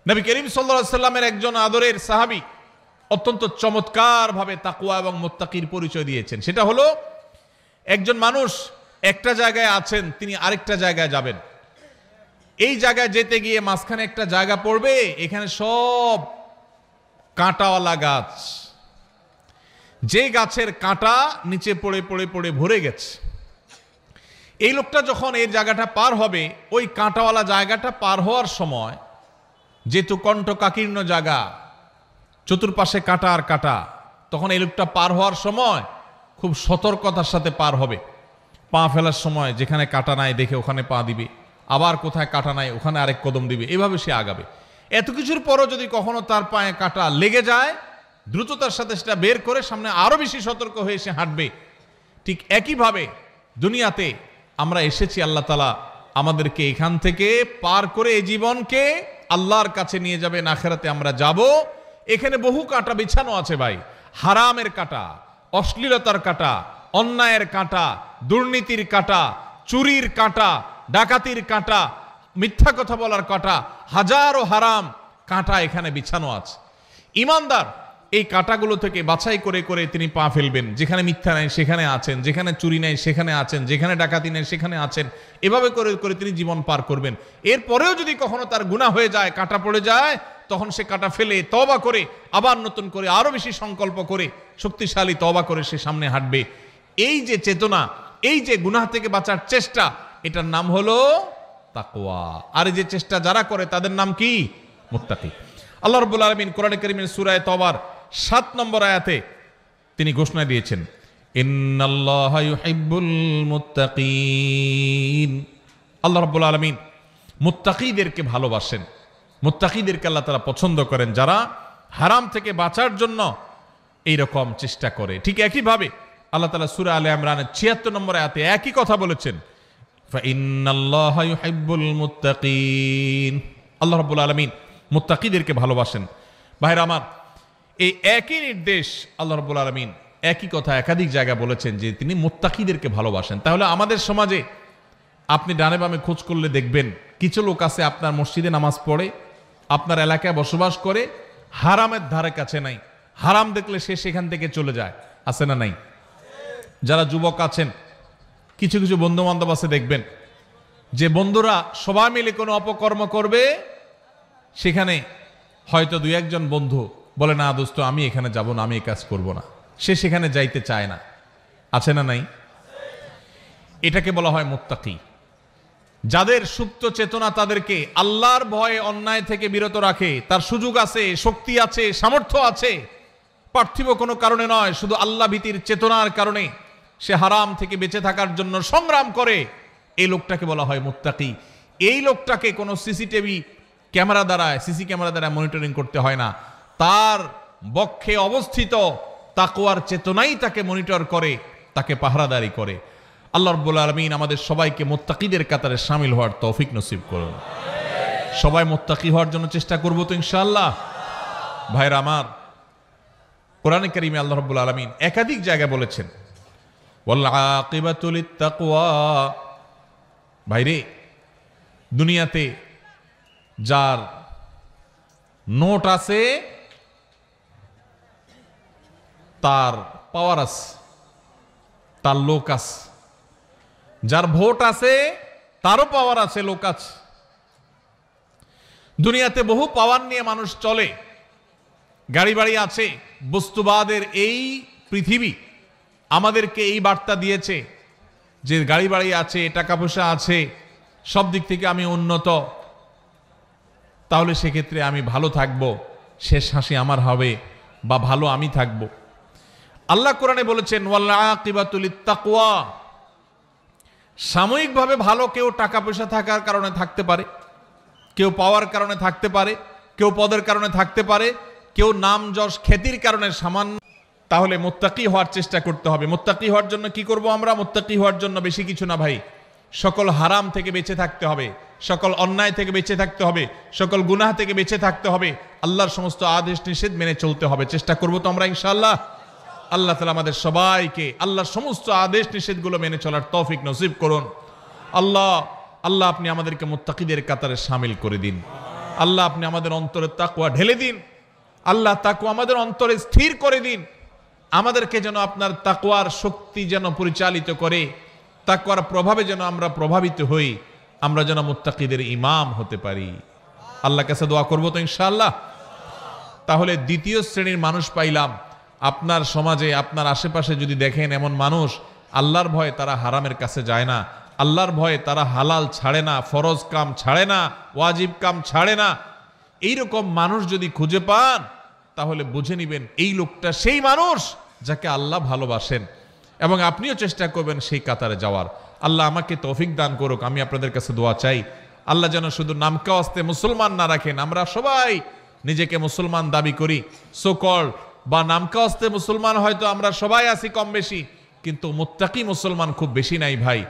নবী করিম সাল্লাল্লাহু আলাইহি সাল্লামের একজন আদরের সাহাবী অত্যন্ত চমৎকার ভাবে তাকওয়া এবং মুত্তাকির পরিচয় দিয়েছেন। সেটা হলো, একজন মানুষ একটা জায়গায় আছেন, তিনি আরেকটা জায়গায় যাবেন। এই জায়গায় যেতে গিয়ে মাঝখানে একটা জায়গা পড়বে, এখানে সব কাঁটাওয়ালা গাছ, যে গাছের কাঁটা নিচে পড়ে পড়ে পড়ে ভরে গেছে। এই লোকটা যখন এই জায়গাটা পার হবে, ওই কাঁটাওয়ালা জায়গাটা পার হওয়ার সময়, যেহেতু কণ্টকাকীর্ণ জায়গা, চতুর্পাশে কাঁটা আর কাঁটা, তখন এই লোকটা পার হওয়ার সময় খুব সতর্কতার সাথে পার হবে। পা ফেলার সময় যেখানে কাঁটা নাই দেখে ওখানে পা দিবে, আবার কোথায় কাঁটা নাই ওখানে আরেক কদম দিবে, এভাবে সে আগাবে। এত কিছুর পরও যদি কখনো তার পায়ে কাঁটা লেগে যায়, দ্রুততার সাথে সেটা বের করে সামনে আরো বেশি সতর্ক হয়ে সে হাঁটবে। ঠিক একইভাবে দুনিয়াতে আমরা এসেছি, আল্লাহ তাআলা আমাদেরকে এখান থেকে পার করে এই জীবনকে আল্লাহর কাছে নিয়ে যাবেন, আখিরাতে আমরা যাব। এখানে বহু কাঁটা বিছানো আছে ভাই, হারামের কাঁটা, অশ্লীলতার কাঁটা, অন্যায়ের কাঁটা, দুর্নীতির কাঁটা, চুরির কাঁটা, ডাকাতির কাঁটা, মিথ্যা কথা বলার কাঁটা, হাজারো হারাম কাঁটা এখানে বিছানো আছে। ঈমানদার এই কাঁটাগুলো থেকে বাছাই করে করে তিনি পা ফেলবেন। যেখানে মিথ্যা নাই সেখানে আছেন, যেখানে চুরি নাই সেখানে আছেন, যেখানে ডাকাতি নাই সেখানে আছেন, এভাবে করে করে তিনি জীবন পার করবেন। এরপরেও যদি কখনো তার গুনাহ হয়ে যায়, কাঁটা পড়ে যায়, তখন সে কাঁটা ফেলে তওবা করে আবার নতুন করে আরো বেশি সংকল্প করে শক্তিশালী তওবা করে সে সামনে হাঁটবে। এই যে চেতনা, এই যে গুনাহ থেকে বাঁচার চেষ্টা, এটার নাম হলো তাকওয়া। আর এই যে চেষ্টা যারা করে তাদের নাম কি? মুত্তাকি। আল্লাহ রাব্বুল আলামিন কোরআনে কারীমের সূরা তওবার 7 নম্বর আয়াতে তিনি ঘোষণা দিয়েছেন, ইন্নাল্লাহা ইউহিব্বুল মুত্তাকিন। আল্লাহ রাব্বুল আলামিন মুত্তাকিদেরকে ভালোবাসেন, মুত্তাকিদেরকে আল্লাহ তাআলা পছন্দ করেন, যারা হারাম থেকে বাঁচার জন্য এইরকম চেষ্টা করে। ঠিক একইভাবে আল্লাহ তাআলা সূরা আলে ইমরানের 76 নম্বর আয়াতে একই কথা বলেছেন, ফাইন্নাল্লাহা ইউহিব্বুল মুত্তাকিন। আল্লাহ রাব্বুল আলামিন মুত্তাকিদেরকে ভালোবাসেন। ভাইরা আমার, এই একই নির্দেশ আল্লাহ রাব্বুল আলামিন একই কথা একাধিক জায়গায় বলেছেন যে তিনি মুত্তাকিদেরকে ভালোবাসেন। তাহলে আমাদের সমাজে আপনি ডানে বামে খোঁজ করলে দেখবেন কিছু লোক আছে আপনার মসজিদে নামাজ পড়ে, আপনার এলাকায় বসবাস করে, হারামের ধারে কাছে নাই, হারাম দেখলে সে সেখান থেকে চলে যায়, আছে না নাই? যারা যুবক আছেন, কিছু কিছু বন্ধু বান্ধব আছে, দেখবেন যে বন্ধুরা সবাই মিলে কোনো অপকর্ম করবে, সেখানে হয়তো দুই একজন বন্ধু বলে, না দোস্ত আমি এখানে যাব না, আমি এই কাজ করব না, সে সেখানে যাইতে চায় না, আছে না নাই? এটাকে বলা হয় মুত্তাকি। যাদের সুপ্ত চেতনা তাদেরকে আল্লাহর ভয়ে অন্যায় থেকে বিরত রাখে, তার সুযোগ আছে, শক্তি আছে, সামর্থ্য আছে, পার্থিব কোনো কারণে নয়, শুধু আল্লাহ ভীতির চেতনার কারণে সে হারাম থেকে বেঁচে থাকার জন্য সংগ্রাম করে, এই লোকটাকে বলা হয় মুত্তাকি। এই লোকটাকে কোনো সিসি ক্যামেরা দ্বারা মনিটরিং করতে হয় না, তার বক্ষে অবস্থিত তাকওয়ার চেতনাই তাকে মনিটর করে, তাকে পাহারাদারি করে। আল্লাহ রাব্বুল আলামিন আমাদের সবাইকে মুত্তাকিদের কাতারে শামিল হওয়ার তৌফিক নসিব করুন। সবাই মুত্তাকি হওয়ার জন্য চেষ্টা করব তো ইনশাআল্লাহ। ভাইরা আমার, কোরআনে কারীমে আল্লাহ রাব্বুল আলামিন একাধিক জায়গায় বলেছেন ওয়াল আকিবাতু লিত্তাকওয়া। ভাইরে, দুনিয়াতে যার নোট আছে তার পাওয়ার আছে, তার লোক আছে। যার ভোট আছে তারও পাওয়ার আছে, লোক আছে। দুনিয়াতে বহু পাওয়ার নিয়ে মানুষ চলে, গাড়ি বাড়ি আছে। বস্তুবাদের এই পৃথিবী আমাদেরকে এই বার্তা দিয়েছে যে গাড়ি বাড়ি আছে, টাকা পয়সা আছে, সব দিক থেকে আমি উন্নত, তাহলে সেক্ষেত্রে আমি ভালো থাকবো, শেষ হাসি আমার হবে, বা ভালো আমি থাকবো। আল্লাহ কোরআনে বলেছেন ওয়াল আকিবাতু লিত্তাকওয়া। সাময়িকভাবে ভালো কেউ টাকা পয়সা থাকার কারণে থাকতে পারে, কেউ পাওয়ার কারণে থাকতে পারে, কেউ পদের কারণে থাকতে পারে, কেউ নাম যশ খ্যাতির কারণে সামান্য। তাহলে মুত্তাকি হওয়ার চেষ্টা করতে হবে। মুত্তাকি হওয়ার জন্য কি করব আমরা? মুত্তাকি হওয়ার জন্য বেশি কিছু না ভাই, সকল হারাম থেকে বেঁচে থাকতে হবে, সকল অন্যায় থেকে বেঁচে থাকতে হবে, সকল গুনাহ থেকে বেঁচে থাকতে হবে, আল্লাহর সমস্ত আদেশ নিষেধ মেনে চলতে হবে। চেষ্টা করব তো আমরা ইনশাআল্লাহ। আল্লাহ তাআলা আমাদের সবাইকে আল্লাহর সমস্ত আদেশ নিষেধগুলো মেনে চলার তৌফিক নসিব করুন। আল্লাহ আল্লাহ আপনি আমাদেরকে মুত্তাকিদের কাতারে শামিল করে দিন। আল্লাহ আপনি আমাদের অন্তরে তাকওয়া ঢেলে দিন। আল্লাহ তাকওয়া আমাদের অন্তরে স্থির করে দিন। আমাদেরকে যেন আপনার তাকওয়ার শক্তি যেন পরিচালিত করে, তাকওয়ার প্রভাবে যেন আমরা প্রভাবিত হই, আমরা যেন মুত্তাকিদের ইমাম হতে পারি। আল্লাহর কাছে দোয়া করব তো ইনশাআল্লাহ। তাহলে দ্বিতীয় শ্রেণীর মানুষ পাইলাম। আপনার সমাজে, আপনার আশেপাশে যদি দেখেন এমন মানুষ, আল্লাহর ভয়ে তারা হারামের কাছে যায় না, আল্লাহর ভয়ে তারা হালাল ছাড়ে না, ফরজ কাম ছাড়ে না, ওয়াজিব কাম ছাড়ে না, এইরকম মানুষ যদি খুঁজে পান তাহলে বুঝে নিবেন এই লোকটা সেই মানুষ যাকে আল্লাহ ভালোবাসেন, এবং আপনিও চেষ্টা করবেন সেই কাতারে যাওয়ার। আল্লাহ আমাকে তৌফিক দান করুক। আমি আপনাদের কাছে দোয়া চাই, আল্লাহ যেন শুধু নামকা আস্তে মুসলমান না রাখেন। আমরা সবাই নিজেকে মুসলমান দাবি করি, সোকল বা নামকা আস্তে মুসলমান হয়তো আমরা সবাই আছি কম বেশি, কিন্তু মুত্তাকি মুসলমান খুব বেশি নাই ভাই।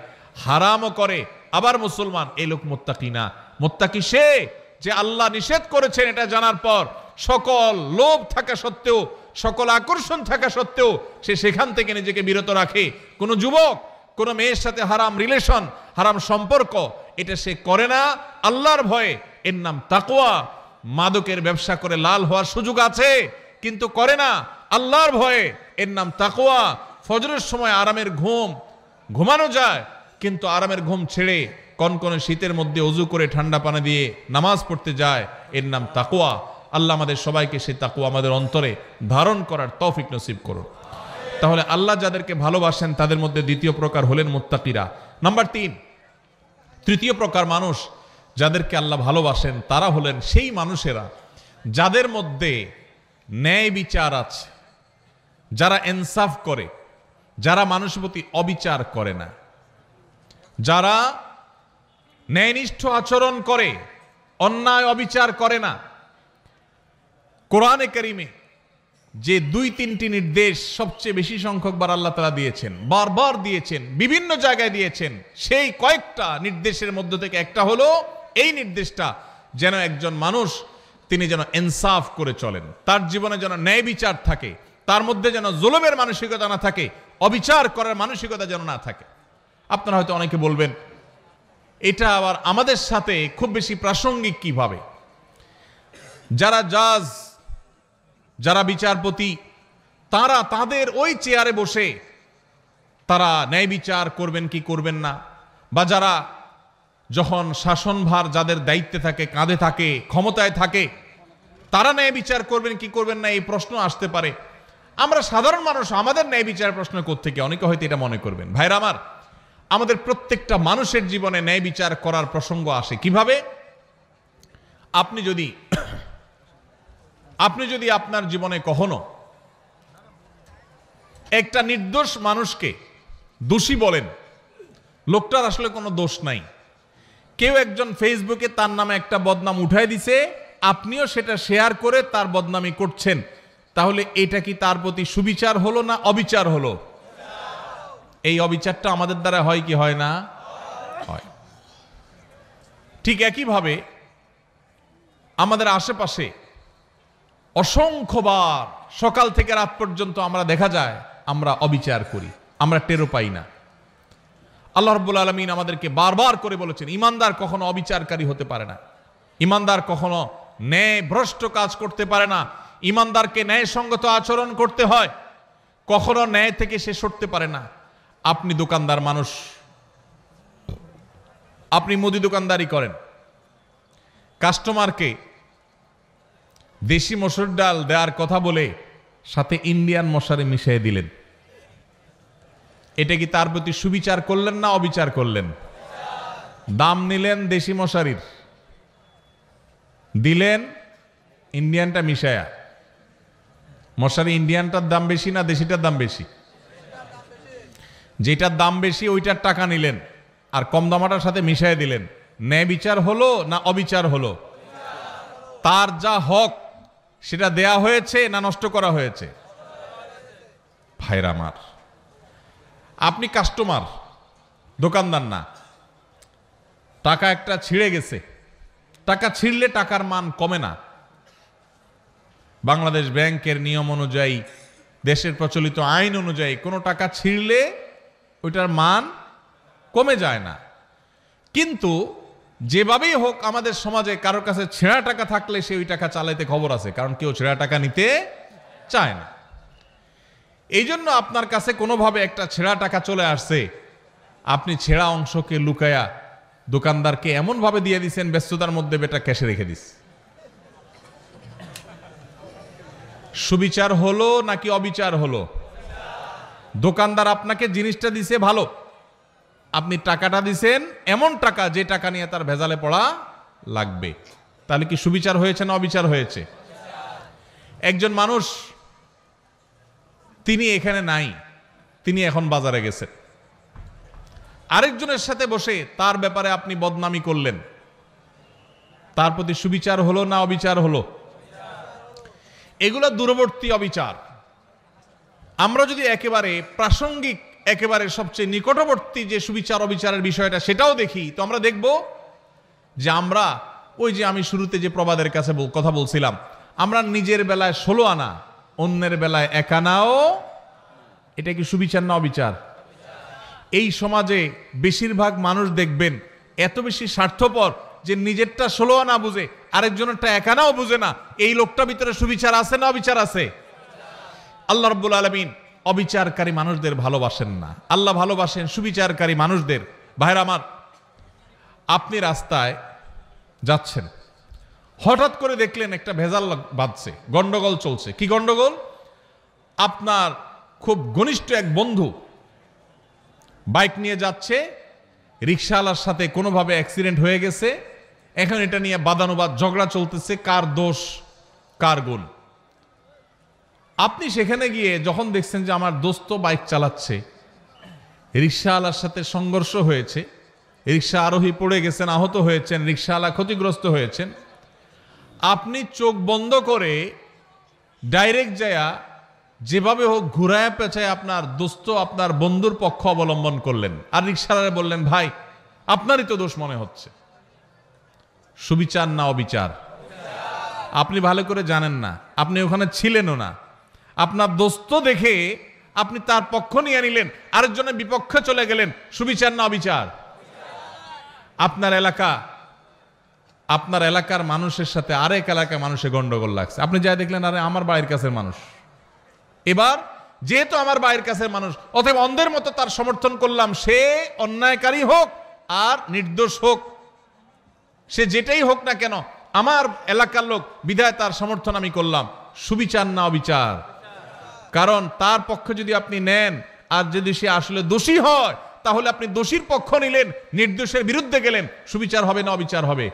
হারামও করে আবার মুসলমান, এই লোক মুত্তাকি না। মুত্তাকি সে যে আল্লাহ নিষেধ করেছেন এটা জানার পর সকল লোভ থাকা সত্ত্বেও, সকল আকর্ষণ থাকা সত্ত্বেও সে সেখান থেকে নিজেকে বিরত রাখে। কোনো যুবক কোনো মেয়ের সাথে হারাম রিলেশন, হারাম সম্পর্ক এটা সে করে না আল্লাহর ভয়ে, এর নাম তাকওয়া। মাদকের ব্যবসা করে লাল হওয়ার সুযোগ আছে কিন্তু করে না আল্লাহর ভয়ে, এর নাম তাকওয়া। ফজরের সময় আরামের ঘুম ঘুমানো যায়, কিন্তু আরামের ঘুম ছেড়ে কনকনে শীতের মধ্যে ওযু করে ঠান্ডা পানি দিয়ে নামাজ পড়তে যায়, এর নাম তাকওয়া। আল্লাহ আমাদের সবাইকে সেই তাকওয়া আমাদের অন্তরে ধারণ করার তৌফিক নসিব করুন। তাহলে আল্লাহ যাদেরকে ভালোবাসেন তাদের মধ্যে দ্বিতীয় প্রকার হলেন মুত্তাকিরা। নাম্বার 3, তৃতীয় প্রকার মানুষ যাদেরকে আল্লাহ ভালোবাসেন তারা হলেন সেই মানুষেরা যাদের মধ্যে ন্যায় বিচার আছে, যারা ইনসাফ করে, যারা মানুষের প্রতি অবিচার করে না, যারা ন্যায়নিষ্ঠ আচরণ করে, অন্যায় অবিচার করে না। কোরআনে কারিমে যে 2-3টি নির্দেশ সবচেয়ে বেশি সংখ্যকবার আল্লাহ তাআলা দিয়েছেন, বারবার দিয়েছেন, বিভিন্ন জায়গায় দিয়েছেন, সেই কয়েকটা নির্দেশের মধ্য থেকে একটা হলো এই নির্দেশটা যেন একজন মানুষ তিনি যেন ইনসাফ করে চলেন, তার জীবনে যেন ন্যায় বিচার থাকে, তার মধ্যে যেন জুলুমের মানসিকতা না থাকে, অবিচার করার মানসিকতা যেন না থাকে। আপনারা হয়তো অনেকে বলবেন এটা আবার আমাদের সাথে খুব বেশি প্রাসঙ্গিক কিভাবে? যারা জাজ, যারা বিচারপতি, তারা তাদের ওই চেয়ারে বসে তারা ন্যায় বিচার করবেন কি করবেন না, বা যারা যখন শাসনভার যাদের দায়িত্বে থাকে, কাঁধে থাকে, ক্ষমতায় থাকে, তারা ন্যায় বিচার করবেন কি করবেন না এই প্রশ্ন আসতে পারে। আমরা সাধারণ মানুষ, আমাদের ন্যায় বিচার প্রশ্ন কোত্থেকে? অনেকে হয়তো এটা মনে করবেন। ভাইরা আমার, আমাদের প্রত্যেকটা মানুষের জীবনে ন্যায় বিচার করার প্রসঙ্গ আসে কিভাবে? আপনি যদি আপনার জীবনে কখনো একটা নির্দোষ মানুষকে দোষী বলেন, লোকটার আসলে কোনো দোষ নাই, কেউ একজন ফেসবুকে তার নামে একটা বদনাম উঠায় দিছে, আপনিও সেটা শেয়ার করে তার বদনামি করছেন, তাহলে এটা কি তার প্রতি সুবিচার হলো না অবিচার হলো? এই অবিচারটা আমাদের দ্বারা হয় কি হয় না? হয়। ঠিক একইভাবে আমাদের আশেপাশে অসংখ্যবার সকাল থেকে রাত পর্যন্ত আমরা দেখা যায় আমরা অবিচার করি, আমরা টেরও পাই না। আল্লাহ রাব্বুল আলামিন আমাদেরকে বারবার করে বলেছেন, ইমানদার কখনো অবিচারকারী হতে পারে না, ইমানদার কখনো ন্যায় ভ্রষ্ট কাজ করতে পারে না, ইমানদারকে ন্যায়সঙ্গত আচরণ করতে হয়, কখনো ন্যায় থেকে সে সরতে পারে না। আপনি দোকানদার মানুষ, আপনি মুদি দোকানদারি করেন, কাস্টমারকে দেশি মসুর ডাল দেওয়ার কথা বলে সাথে ইন্ডিয়ান মশারি মিশিয়ে দিলেন, এটা কি তার প্রতি সুবিচার করলেন না অবিচার করলেন? দাম নিলেন দেশি মশারির, দিলেন ইন্ডিয়ানটা মিশায়া। মশারি ইন্ডিয়ানটার দাম বেশি না দেশিটার দাম বেশি? যেটার দাম বেশি ওইটার টাকা নিলেন আর কম দামাটার সাথে মিশাই দিলেন। ন্যায় বিচার হলো না অবিচার হলো? তার যা হক সেটা দেয়া হয়েছে না নষ্ট করা হয়েছে? ভাইরা আমার, আপনি কাস্টমার, দোকানদার না। টাকা একটা ছিঁড়ে গেছে, টাকা ছিঁড়লে টাকার মান কমে না। বাংলাদেশ ব্যাংকের নিয়ম অনুযায়ী, দেশের প্রচলিত আইন অনুযায়ী কোনো টাকা ছিঁড়লে ওইটার মান কমে যায় না। কিন্তু যেভাবেই হোক আমাদের সমাজে কারোর কাছে ছেঁড়া টাকা থাকলে সে ওই টাকা চালাইতে খবর আছে, কারণ কেউ ছেঁড়া টাকা নিতে চায় না। এই জন্য আপনার কাছে কোনোভাবে একটা ছেঁড়া টাকা চলে আসছে, আপনি ছেঁড়া অংশকে লুকায়া দোকানদারকে এমনভাবে দিয়ে দিচ্ছেন ব্যস্ততার মধ্যে বেটা ক্যাশে রেখে দিস। সুবিচার হলো নাকি অবিচার হলো? দোকানদার আপনাকে জিনিসটা দিছে ভালো, আপনি টাকাটা দিছেন এমন টাকা যে টাকা নিয়ে তার ভেজালে পড়া লাগবে, তাহলে কি সুবিচার হয়েছে না অবিচার হয়েছে? একজন মানুষ, তিনি এখানে নাই, তিনি এখন বাজারে গেছেন, আরেকজনের সাথে বসে তার ব্যাপারে আপনি বদনামি করলেন, তার প্রতি সুবিচার হলো না অবিচার হলো? এগুলো দূরবর্তী অবিচার। আমরা যদি একেবারে প্রাসঙ্গিক, একেবারে সবচেয়ে নিকটবর্তী যে সুবিচার অবিচারের বিষয়টা সেটাও দেখি, তো আমরা দেখব যে আমরা ওই যে আমি শুরুতে যে প্রবাদের কাছে কথা বলছিলাম, আমরা নিজের বেলায় 16 আনা, অন্যের বেলায় 1 আনাও, এটা কি সুবিচার না অবিচার? এই সমাজে বেশিরভাগ মানুষ দেখবেন এত বেশি স্বার্থপর যে নিজেরটা 16 আনা বুঝে, আরেকজনেরটা 1 আনাও বুঝে না। এই লোকটার ভিতরে সুবিচার আছে না অবিচার আছে? আল্লাহ রাব্বুল আলামিন অবিচারকারী মানুষদের ভালোবাসেন না, আল্লাহ ভালোবাসেন সুবিচারকারী মানুষদের। ভাইরা আমার, আপনি রাস্তায় যাচ্ছেন, হঠাৎ করে দেখলেন একটা ভেজাল বাজছে, গন্ডগোল চলছে। কি গন্ডগোল? আপনার খুব ঘনিষ্ঠ এক বন্ধু বাইক নিয়ে যাচ্ছে, রিকশাওয়ালার সাথে কোনোভাবে অ্যাক্সিডেন্ট হয়ে গেছে, এখন এটা নিয়ে বাদানুবাদ ঝগড়া চলতেছে, কার দোষ কার গুণ। আপনি সেখানে গিয়ে যখন দেখছেন যে আমার দোস্ত বাইক চালাচ্ছে, রিকশাওয়ালার সাথে সংঘর্ষ হয়েছে, রিকশা আরোহী পড়ে গেছেন, আহত হয়েছেন, রিকশাওয়ালা ক্ষতিগ্রস্ত হয়েছেন, আপনি চোখ বন্ধ করে ডাইরেক্ট যায়া যেভাবে হোক ঘুরায় পেঁচায় আপনার দোস্ত, আপনার বন্ধুর পক্ষ অবলম্বন করলেন, আর রিকশাওয়ালা বললেন, ভাই আপনারই তো দোষ মনে হচ্ছে। সুবিচার না অবিচার? আপনি ভালো করে জানেন না, আপনি ওখানে ছিলেনও না, আপনার দোস্ত দেখে আপনি তার পক্ষ নিয়ে নিলেন, আরেকজনের বিপক্ষে চলে গেলেন। সুবিচার না অবিচার? আপনার এলাকার মানুষের সাথে আরেক এলাকার মানুষের গন্ডগোল লাগছে, আপনি যা দেখলেন আরে আমার বাড়ির কাছের মানুষ, এবার যেহেতু আমার বাড়ির কাছের মানুষ, অতএব অন্ধের মতো তার সমর্থন করলাম, সে অন্যায়কারী হোক আর নির্দোষ হোক, সে যেটাই হোক না কেন আমার এলাকার লোক, বিধায় তার সমর্থন আমি করলাম। সুবিচার না অবিচার? কারণ তার পক্ষে যদি আপনি নেন আর যদি সে আসলে দোষী হয়, তাহলে আপনি দোষীর পক্ষ নিলেন, নির্দোষের বিরুদ্ধে গেলেন। সুবিচার হবে না অবিচার হবে?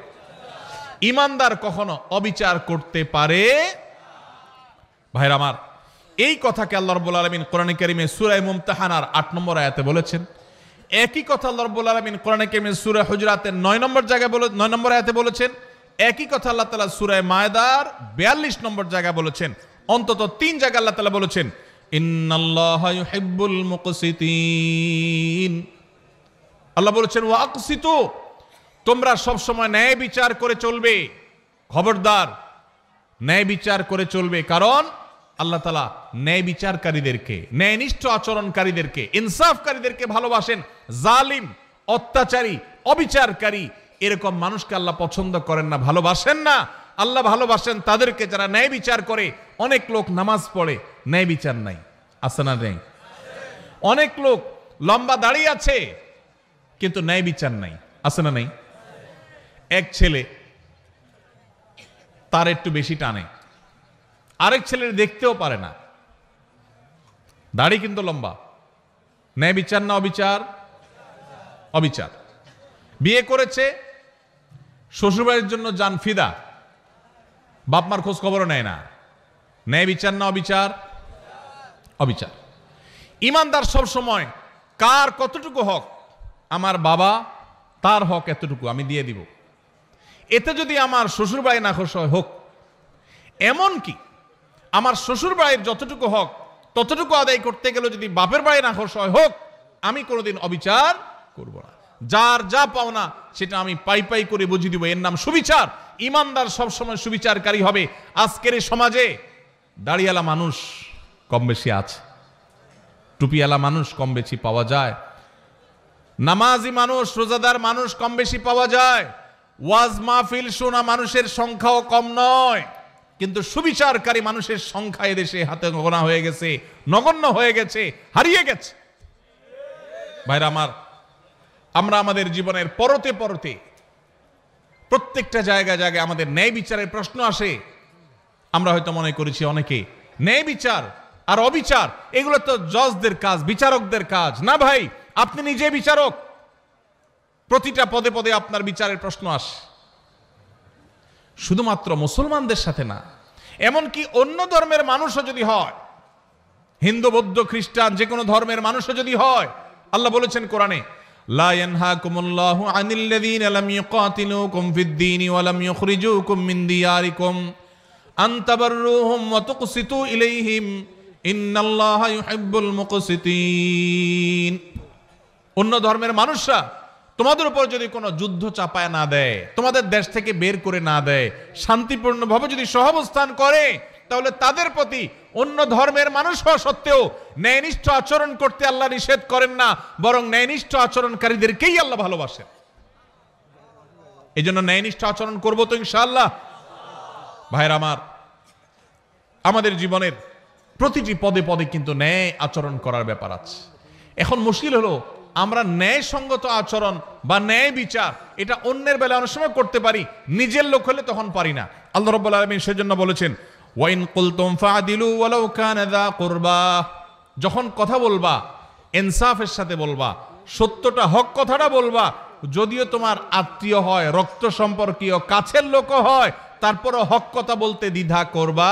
ইমানদার কখনো অবিচার করতে পারে? ভাইরা আমার, এই কথাকে আল্লাহ রাব্বুল আলামিন কোরআনে কারীমে সূরা মুমতাহানার 8 নম্বর আয়াতে বলেছেন। একই কথা আল্লাহ রাব্বুল আলামিন কোরআনে কারীমে সূরা হুজুরাতের 9 নম্বর আয়াতে বলেছেন। একই কথা আল্লাহ তাআলা সূরা মায়দার 42 নম্বর জায়গায় বলেছেন। অন্তত 3 জায়গায় আল্লাহ তাআলা বলেছেন, ইন্নাল্লাহা ইউহিব্বুল মুকসিতিন। আল্লাহ বলেছেন ওয়াকসিতু, তোমরা সব সময় ন্যায় বিচার করে চলবে। খবরদার, ন্যায় বিচার করে চলবে, কারণ আল্লাহ তাআলা ন্যায় বিচারকারীদেরকে, ন্যায়নিষ্ঠ আচরণকারীদেরকে, ইনসাফকারীদেরকে ভালোবাসেন। জালিম, অত্যাচারী, অবিচারকারী এরকম মানুষকে আল্লাহ পছন্দ করেন না, ভালোবাসেন না। আল্লাহ ভালোবাসেন তাদেরকে যারা ন্যায় বিচার করে। অনেক লোক নামাজ পড়ে, ন্যায় বিচার নাই, আছে না নেই? অনেক লোক লম্বা দাঁড়িয়ে আছে কিন্তু ন্যায় বিচার নাই, আছে না নেই? এক ছেলে তার একটু বেশি টানে, আরেক ছেলের দেখতেও পারে না, দাড়ি কিন্তু লম্বা। ন্যায় বিচার না অবিচার? অবিচার। বিয়ে করেছে, শ্বশুরবাড়ির জন্য জান ফিদা, বাপমার খোঁজ খবরও নেয় না। ন্যায় বিচার না অবিচার? অবিচার। ইমানদার সব সময় কার কতটুকু হক, আমার বাবা তার হক এতটুকু আমি দিয়ে দিব, এতে যদি আমার শ্বশুর বাড়ি না খুশি হয় হোক। এমন কি আমার শ্বশুর বাড়ির যতটুকু হক ততটুকু আদায় করতে গেলে যদি বাপের বাড়ি না খুশি হয় হোক, আমি কোনোদিন অবিচার করব না। যার যা পাওনা সেটা আমি পাই পাই করে বুঝিয়ে দিব, এর নাম সুবিচার। ইমানদার সবসময় সুবিচারকারী হবে। আজকের এই সমাজে দাড়িওয়ালা মানুষ কম বেশি আছে, টুপিওয়ালা মানুষ কম বেশি পাওয়া যায়, নামাজি মানুষ, রোজাদার মানুষ কম বেশি পাওয়া যায়, ওয়াজ মাহফিল শোনা মানুষের সংখ্যাও কম নয়, কিন্তু সুবিচারকারী মানুষের সংখ্যা এদেশে হাতে গোনা হয়ে গেছে, নগণ্য হয়ে গেছে, হারিয়ে গেছে। ভাইরা আমার, আমরা আমাদের জীবনের পরতে পরতে প্রত্যেকটা জায়গায় জায়গায় আমাদের ন্যায় বিচারের প্রশ্ন আসে। আমরা হয়তো মনে করেছি অনেকে ন্যায় বিচার আর অবিচার এগুলো তো জজদের কাজ, বিচারকদের কাজ। না ভাই, আপনি নিজে বিচারক। প্রতিটা পদে পদে আপনার বিচারের প্রশ্ন আসে। শুধুমাত্র মুসলমানদের সাথে না, এমনকি অন্য ধর্মের মানুষও যদি হয়, হিন্দু, বৌদ্ধ, খ্রিস্টান, যে কোনো ধর্মের মানুষও যদি হয়, আল্লাহ বলেছেন কোরআনে, লা ইয়ানহাকুমুল্লাহু আনিল্লাযীনা লাম ইউকাতিলুকুম ফিদ-দীনি ওয়া লাম ইউখরিজুকুম মিন দিয়ারিকুম আন তাবাররুহুম ওয়া তুকসিতু ইলাইহিম ইন্নাল্লাহা ইউহিব্বুল মুকসিতিন। অন্য ধর্মের মানুষরা তোমাদের উপর যদি কোনো যুদ্ধ চাপায় না দেয়, তোমাদের দেশ থেকে বের করে না দেয়, শান্তিপূর্ণভাবে যদি সহাবস্থান করে, তাহলে তাদের প্রতি অন্য ধর্মের মানুষ হওয়া সত্ত্বেও ন্যায়নিষ্ঠ আচরণ করতে আল্লাহ নিষেধ করেন না, বরং ন্যায়নিষ্ঠ আচরণকারীদেরকেই আল্লাহ ভালোবাসেন। এই জন্য ন্যায়নিষ্ঠ আচরণ করবো তো ইনশাআল্লাহ। ভাইরা আমার, আমাদের জীবনের প্রতিটি পদে পদে কিন্তু ন্যায় আচরণ করার ব্যাপার আছে। এখন মুশকিল হলো, আমরা ন্যায়সঙ্গত আচরণ বা ন্যায় বিচার এটা অন্যের বেলায় অনেক সময় করতে পারি, নিজের লোক হলে তখন পারি না। আল্লাহ রাব্বুল আলামিন সেজন্য বলেছেন, ওয়াইন কুলতুম ফাদিলু ওয়ালাউ কানা যা কুরবা, যখন কথা বলবা ইনসাফের সাথে বলবা, সত্যটা, হক কথাটা বলবা, যদিও তোমার আত্মীয় হয়, রক্ত সম্পর্কীয়, কাছের লোক হয়, তারপরও হক কথা বলতে দ্বিধা করবা।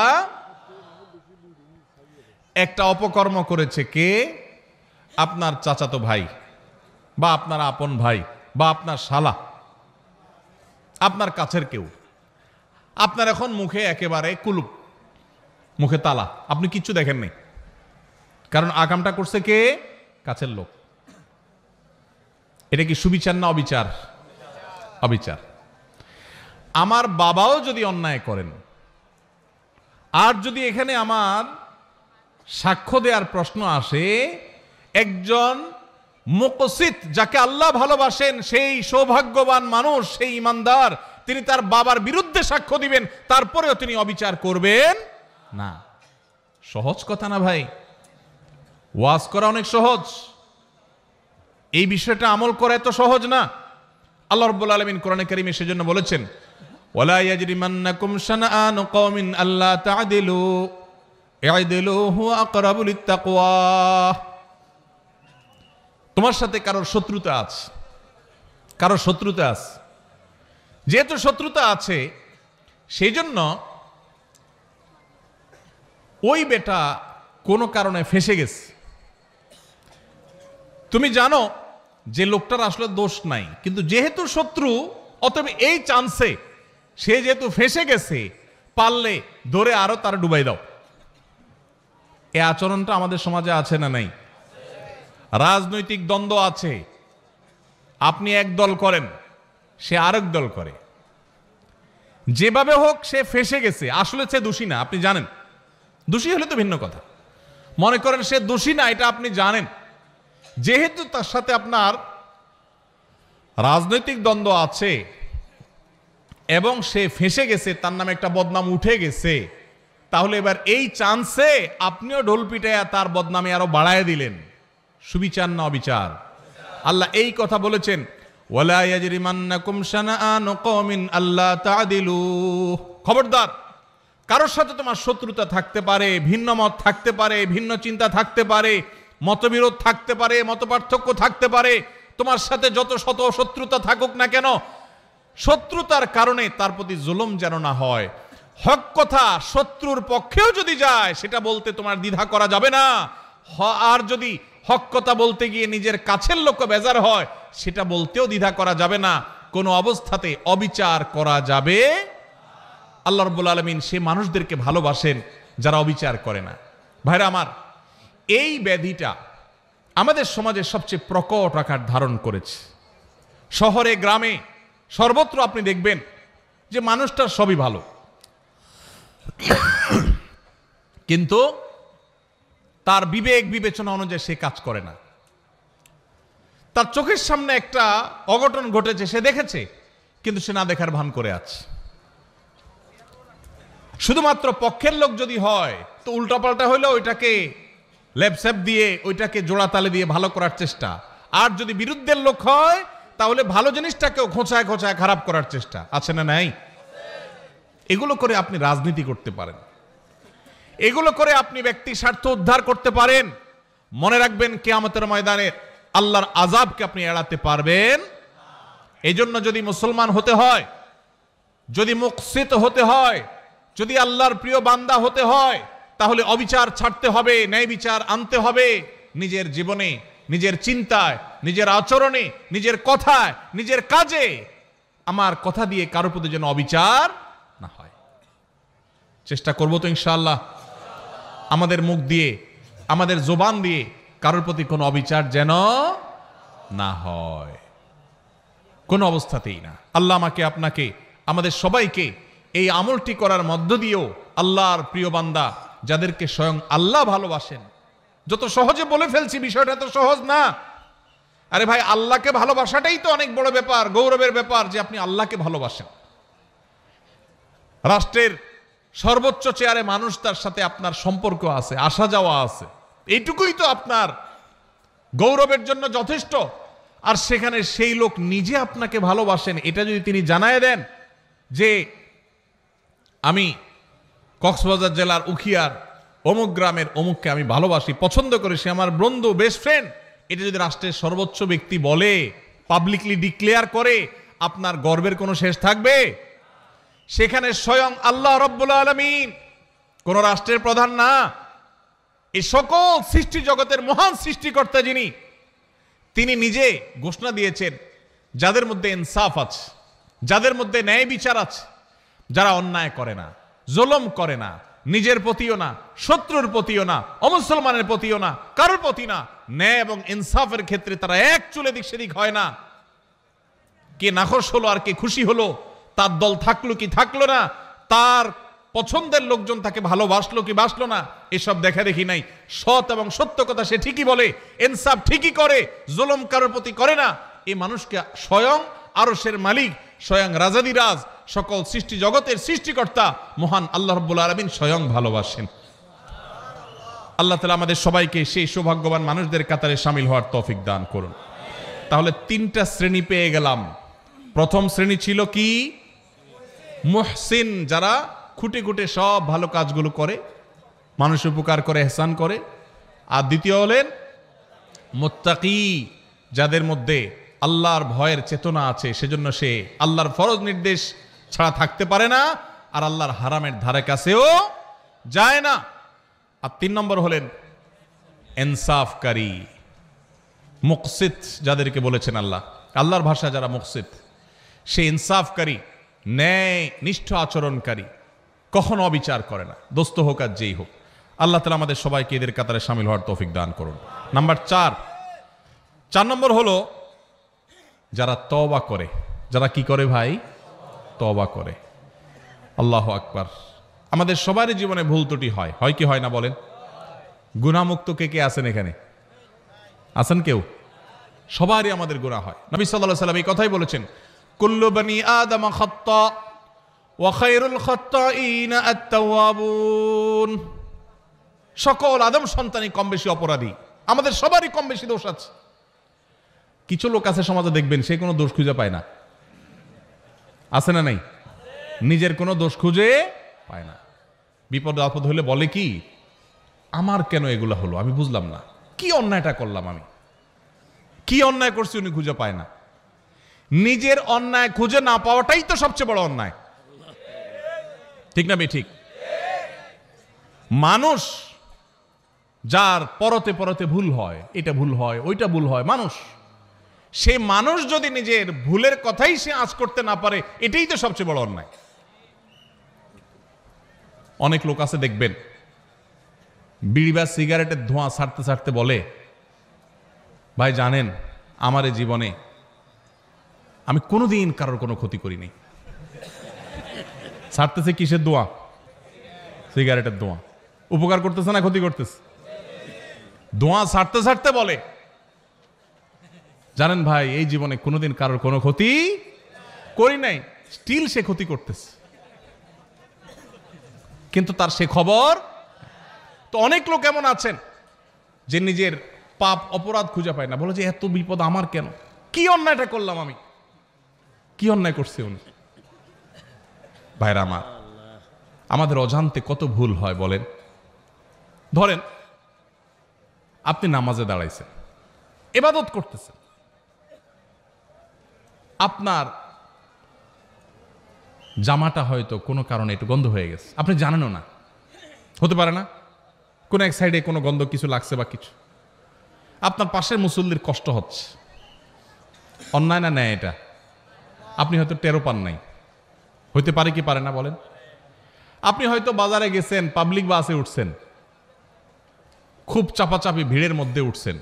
একটা অপকর্ম করেছে কে? আপনার চাচাতো ভাই বা আপনার আপন ভাই বা আপনার শালা, আপনার কাছের কেউ। আপনার এখন মুখে একেবারে কুলুপ, মুখে তালা, আপনি কিচ্ছু দেখেন নাই, কারণ আকামটা করছে কে? কাছের লোক। এটা কি সুবিচার না অবিচার? অবিচার। আমার বাবাও যদি অন্যায় করেন, আর যদি এখানে আমার সাক্ষ্য দেওয়ার প্রশ্ন আসে, একজন মুকসিত, যাকে আল্লাহ ভালোবাসেন, সেই সৌভাগ্যবান মানুষ, সেই ইমানদার, তিনি তার বাবার বিরুদ্ধে সাক্ষ্য দিবেন, তারপরেও তিনি অবিচার করবেন না। সহজ কথা না ভাই? ওয়াজ করা অনেক সহজ, এই বিষয়টা আমল করা এত সহজ না। আল্লাহ রাব্বুল আলামিন কোরআনে কারীমে সেজন্য বলেছেন, ওয়ালা ইয়াজরিমান্নাকুম শানাআনু কওমিন আল্লা তা'দিলু ই'দিলু হুয়া আকরাবু লিত-তাকওয়া। তোমার সাথে কারোর শত্রুতা আছে, কারোর শত্রুতা আছে, যেহেতু শত্রুতা আছে সেই জন্য ওই বেটা কোনো কারণে ফেঁসে গেছে। তুমি জানো যে লোকটার আসলে দোষ নাই, কিন্তু যেহেতু শত্রু, অতএব এই চান্সে সে যেহেতু ফেঁসে গেছে, পারলে ধরে আরো তার ডুবাই দাও। এই আচরণটা আমাদের সমাজে আছে না নাই? রাজনৈতিক দ্বন্দ্ব আছে, আপনি এক দল করেন, সে আরেক দল করে, যেভাবে হোক সে ফেঁসে গেছে, আসলে সে দোষী না, আপনি জানেন। দোষী হলে তো ভিন্ন কথা, মনে করেন সে দোষী না, এটা আপনি জানেন, যেহেতু তার সাথে আপনার রাজনৈতিক দ্বন্দ্ব আছে এবং সে ফেঁসে গেছে, তার নামে একটা বদনাম উঠে গেছে, তাহলে এবার এই চান্সে আপনিও ঢোল পিটাইয়া তার বদনামে আরো বাড়ায় দিলেন। সুবিচার না অবিচার? আল্লাহ এই কথা বলেছেন, ওয়ালা ইয়াজরিমান্নাকুম শানাআনু কওমিন আল্লা তা'দিলু। খবরদার, কারোর সাথে তোমার শত্রুতা থাকতে পারে, ভিন্ন মত থাকতে পারে, ভিন্ন চিন্তা থাকতে পারে, মতবিরোধ থাকতে পারে, মতপার্থক্য থাকতে পারে, তোমার সাথে যত শত শত্রুতা থাকুক না কেন, শত্রুতার কারণে তার প্রতি জুলুম যেন না হয়। হক কথা শত্রুর পক্ষেও যদি যায়, সেটা বলতে তোমার দ্বিধা করা যাবে না। আর যদি হক কথা বলতে গিয়ে নিজের কাছের লোক বেজার হয়, সেটা বলতেও দ্বিধা করা যাবে না। কোনো অবস্থাতে অবিচার করা যাবে। আল্লাহ রাব্বুল আলামিন সে মানুষদেরকে ভালোবাসেন যারা অবিচার করে না। ভাইরা আমার, এই ব্যাধিটা আমাদের সমাজে সবচেয়ে প্রকট আকার ধারণ করেছে। শহরে গ্রামে সর্বত্র আপনি দেখবেন যে মানুষটার সবই ভালো, কিন্তু তার বিবেক বিবেচনা অনুযায়ী সে কাজ করে না। তার চোখের সামনে একটা অঘটন ঘটেছে, সে দেখেছে, কিন্তু সে না দেখার ভান করে আছে। শুধুমাত্র পক্ষের লোক যদি হয় তো উল্টাপাল্টা হইলে ওইটাকে লেপসেপ দিয়ে, ওইটাকে জোড়া তালে দিয়ে ভালো করার চেষ্টা। আর যদি বিরুদ্ধের লোক হয় তাহলে ভালো জিনিসটাকেও খোঁচায় খোঁচায় খারাপ করার চেষ্টা। আছে না নাই? এগুলো করে আপনি রাজনীতি করতে পারেন, এগুলো করে আপনি ব্যক্তি স্বার্থ উদ্ধার করতে পারেন। মনে রাখবেন, কিয়ামতের ময়দানে আল্লাহর আযাবকে আপনি এড়াতে পারবেন। এই জন্য যদি মুসলমান হতে হয়, যদি মুকসিত হতে হয়, যদি আল্লাহর প্রিয় বান্দা হতে হয়, তাহলে অবিচার ছাড়তে হবে, ন্যায় বিচার আনতে হবে নিজের জীবনে, নিজের চিন্তায়, নিজের আচরণে, নিজের কথায়, নিজের কাজে। আমার কথা দিয়ে কারোর প্রতি যেন অবিচার না হয়। চেষ্টা করব তো ইনশাআল্লাহ, আমাদের মুখ দিয়ে, আমাদের জবান দিয়ে কারোর প্রতি কোনো অবিচার যেন না হয়, কোনো অবস্থাতেই না। আল্লাহ আমাকে, আপনাকে, আমাদের সবাইকে এই আমলটি করার মধ্য দিয়েও আল্লাহর প্রিয় বান্দা, যাদেরকে স্বয়ং আল্লাহ ভালোবাসেন। যত সহজে বলে ফেলছি, বিষয়টা তো সহজ না। আরে ভাই, আল্লাহকে ভালোবাসাটাই তো অনেক বড় ব্যাপার, গৌরবের ব্যাপার যে আপনি আল্লাহকে ভালোবাসেন। রাষ্ট্রের সর্বোচ্চ চেয়ারে মানুষ, তার সাথে আপনার সম্পর্ক আছে, আসা যাওয়া আছে, এইটুকুই তো আপনার গৌরবের জন্য যথেষ্ট। আর সেখানে সেই লোক নিজে আপনাকে ভালোবাসেন, এটা যদি তিনি জানায় দেন যে আমি কক্সবাজার জেলার উখিয়ার অমুক গ্রামের অমুককে আমি ভালোবাসি, পছন্দ করি, সে আমার বন্ধু, বেস্ট ফ্রেন্ড, এটা যদি রাষ্ট্রের সর্বোচ্চ ব্যক্তি বলে, পাবলিকলি ডিক্লেয়ার করে, আপনার গর্বের কোনো শেষ থাকবে? সেখানে স্বয়ং আল্লাহ রাব্বুল আলামিন, কোন রাষ্ট্রের প্রধান না, এই সকল সৃষ্টি জগতের মহান সৃষ্টিকর্তা যিনি, তিনি নিজে ঘোষণা দিয়েছেন, যাদের মধ্যে ইনসাফ আছে, যাদের মধ্যে ন্যায় বিচার আছে, যারা অন্যায় করে না, জুলুম করে না, নিজের প্রতিও না, শত্রুর প্রতিও না, অমুসলমানের প্রতিও না, কারোর প্রতি না, ন্যায় এবং ইনসাফের ক্ষেত্রে তারা এক চুলে দিক সেদিক হয় না। কে নাখোশ হলো আর কে খুশি হলো, তার দল থাকলো কি থাকলো না, তার পছন্দের লোকজন তাকে ভালোবাসলো কি বাসলো না, এসব দেখা দেখি নাই। সৎ এবং সত্য কথা সে ঠিকই বলে, ইনসাফ ঠিকই করে, জুলুম কারোর প্রতি করে না। এই মানুষকে স্বয়ং আরশের মালিক, স্বয়ং রাজাদিরাজ, সকল সৃষ্টি জগতের সৃষ্টিকর্তা মহান আল্লাহ রাব্বুল আলামিন স্বয়ং ভালোবাসেন। আল্লাহ তাআলা আমাদের সবাইকে সেই সৌভাগ্যবান মানুষদের কাতারে শামিল হওয়ার তৌফিক দান করুন। তাহলে তিনটা শ্রেণী পেয়ে গেলাম। প্রথম শ্রেণী ছিল কি? মুহসিন, যারা খুঁটে খুঁটে সব ভালো কাজগুলো করে, মানুষ উপকার করে, ইহসান করে। আর দ্বিতীয় হলেন মুত্তাকি, যাদের মধ্যে আল্লাহর ভয়ের চেতনা আছে, সেজন্য সে আল্লাহর ফরজ নির্দেশ ছাড়া থাকতে পারে না, আর আল্লাহর হারামের ধারে কাছেও যায় না। আর 3 নম্বর হলেন ইনসাফকারী, মুকসিত, যাদেরকে বলেছেন আল্লাহ, আল্লাহর ভাষা যারা মুকসিত, সে ইনসাফকারী, ন্যায় নিষ্ঠ আচরণকারী, কখনো অবিচার করে না, দোস্ত হোক আর যেই হোক। আল্লাহ তাআলা আমাদের সবাইকে এদের কাতারে শামিল হওয়ার তৌফিক দান করুন। নাম্বার 4 নম্বর হলো যারা তওবা করে। যারা কি করে ভাই? তওবা করে। আল্লাহু আকবার। আমাদের সবারই জীবনে ভুল ত্রুটি হয়, হয় কি হয় না বলেন? গুনাহমুক্ত কে কে আছেন এখানে? আছেন কেউ? সবারই আমাদের গুনাহ হয়। নবী সাল্লাল্লাহু আলাইহি ওয়াসাল্লাম এই কথাই বলেছেন, কুল্লু বনি আদম খাত্তা ওয়া খায়রুল খাত্তাইনা আত-তাওয়াবুন। সকল আদম সন্তানই কম বেশি অপরাধী, আমাদের সবারই কম বেশি দোষ আছে। কিছু লোক আছে সমাজে দেখবেন সে কোনো দোষ খুঁজে পায় না, আছে না নাই? নিজের কোনো দোষ খুঁজে পায় না। বিপদ আপদ হলে বলে কি, আমার কেন এগুলো হলো, আমি বুঝলাম না, কি অন্যায়টা করলাম, আমি কি অন্যায় করছি উনি খুঁজে পায় না। নিজের অন্যায় খুঁজে না পাওয়াটাই তো সবচেয়ে বড় অন্যায়, ঠিক না ঠিক? মানুষ যার পরতে পরতে ভুল হয়, এটা ভুল হয়, ওইটা ভুল হয়, মানুষ, সে মানুষ যদি নিজের ভুলের কথাই সে আঁচ করতে না পারে, এটাই তো সবচেয়ে বড় অন্যায়। অনেক লোক আছে দেখবেন বিড়ি বা সিগারেটের ধোঁয়া ছাড়তে ছাড়তে বলে, ভাই জানেন আমার এই জীবনে আমি কোনোদিন কারোর কোনো ক্ষতি করিনি। ছাড়তেছে কিসের ধোঁয়া? সিগারেটের ধোঁয়া। উপকার করতেছে না ক্ষতি করতেছে? ধোঁয়া ছাড়তে ছাড়তে বলে, জানেন ভাই এই জীবনে কোনোদিন কারোর কোনো ক্ষতি করি নাই, স্টিল সে ক্ষতি করতেছে, কিন্তু তার সে খবর। তো অনেক লোক এমন আছেন যে নিজের পাপ অপরাধ খুঁজে পায় না, বলে যে এত বিপদ আমার কেন, কি অন্যায়টা করলাম আমি, কি অন্যায় করছে উনি। ভাইরা আমার, আমাদের অজান্তে কত ভুল হয় বলেন। ধরেন আপনি নামাজে দাঁড়াইছেন, ইবাদত করতেছেন, আপনার জামাটা হয়তো কোনো কারণে একটু গন্ধ হয়ে গেছে, আপনি জানেনও না, হতে পারে না কোনো এক সাইডে কোনো গন্ধ কিছু লাগছে বা কিছু, আপনার পাশের মুসল্লির কষ্ট হচ্ছে, অন্যায় না ন্যায় এটা? আপনি হয়তো টেরো পান নাই, হইতে পারে কি পারে না বলেন? আপনি হয়তো বাজারে গেছেন, পাবলিক বাসে উঠছেন, খুব চাপাচাপি ভিড়ের মধ্যে উঠছেন,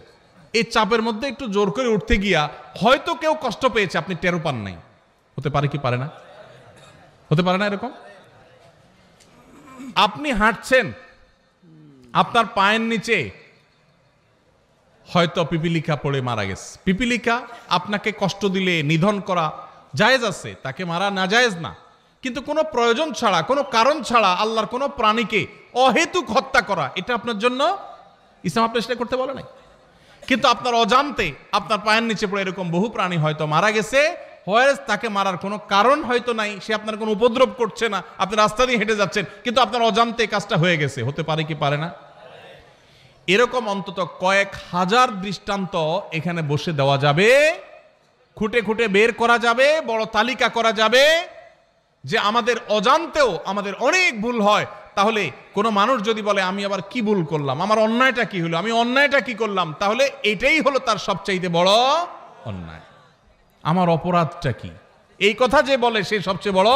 এই চাপের মধ্যে একটু জোর করে উঠতে গিয়া হয়তো কেউ কষ্ট পেয়েছে, আপনি টেরো পান নাই, হতে পারে কি পারে না? হতে পারে না এরকম? আপনি হাঁটছেন, আপনার পায়ের নিচে হয়তো পিপিলিকা পড়ে মারা গেছে। পিপিলিকা আপনাকে কষ্ট দিলে নিধন করা জায়েজ আছে, তাকে মারা না জায়েজ না, কিন্তু কোনো প্রয়োজন ছাড়া, কোনো কারণ ছাড়া আল্লাহর কোনো প্রাণীকে অহেতুক হত্যা করা, এটা আপনার জন্য ইসলাম আপনি সেটা করতে বলে নাই। কিন্তু আপনার অজান্তে আপনার পায়ের নিচে পড়ে এরকম বহু প্রাণী হয়তো মারা গেছে, হয়তো তাকে মারার কোনো কারণ হয়তো নাই, সে আপনার কোনো উপদ্রব করছে না, আপনি রাস্তা দিয়ে হেঁটে যাচ্ছেন, কিন্তু আপনার অজান্তে কাজটা হয়ে গেছে, হতে পারে কি পারে না? এরকম অন্তত কয়েক হাজার দৃষ্টান্ত এখানে বসে দেওয়া যাবে, খুঁটে খুঁটে বের করা যাবে, বড় তালিকা করা যাবে, যে আমাদের অজান্তেও আমাদের অনেক ভুল হয়। তাহলে কোনো মানুষ যদি বলে আমি আবার কি ভুল করলাম, আমার অন্যায়টা কি হলো, আমি অন্যায়টা কি করলাম, তাহলে এটাই হলো তার সবচাইতে বড় অন্যায়। আমার অপরাধটা কি, এই কথা যে বলে সে সবচেয়ে বড়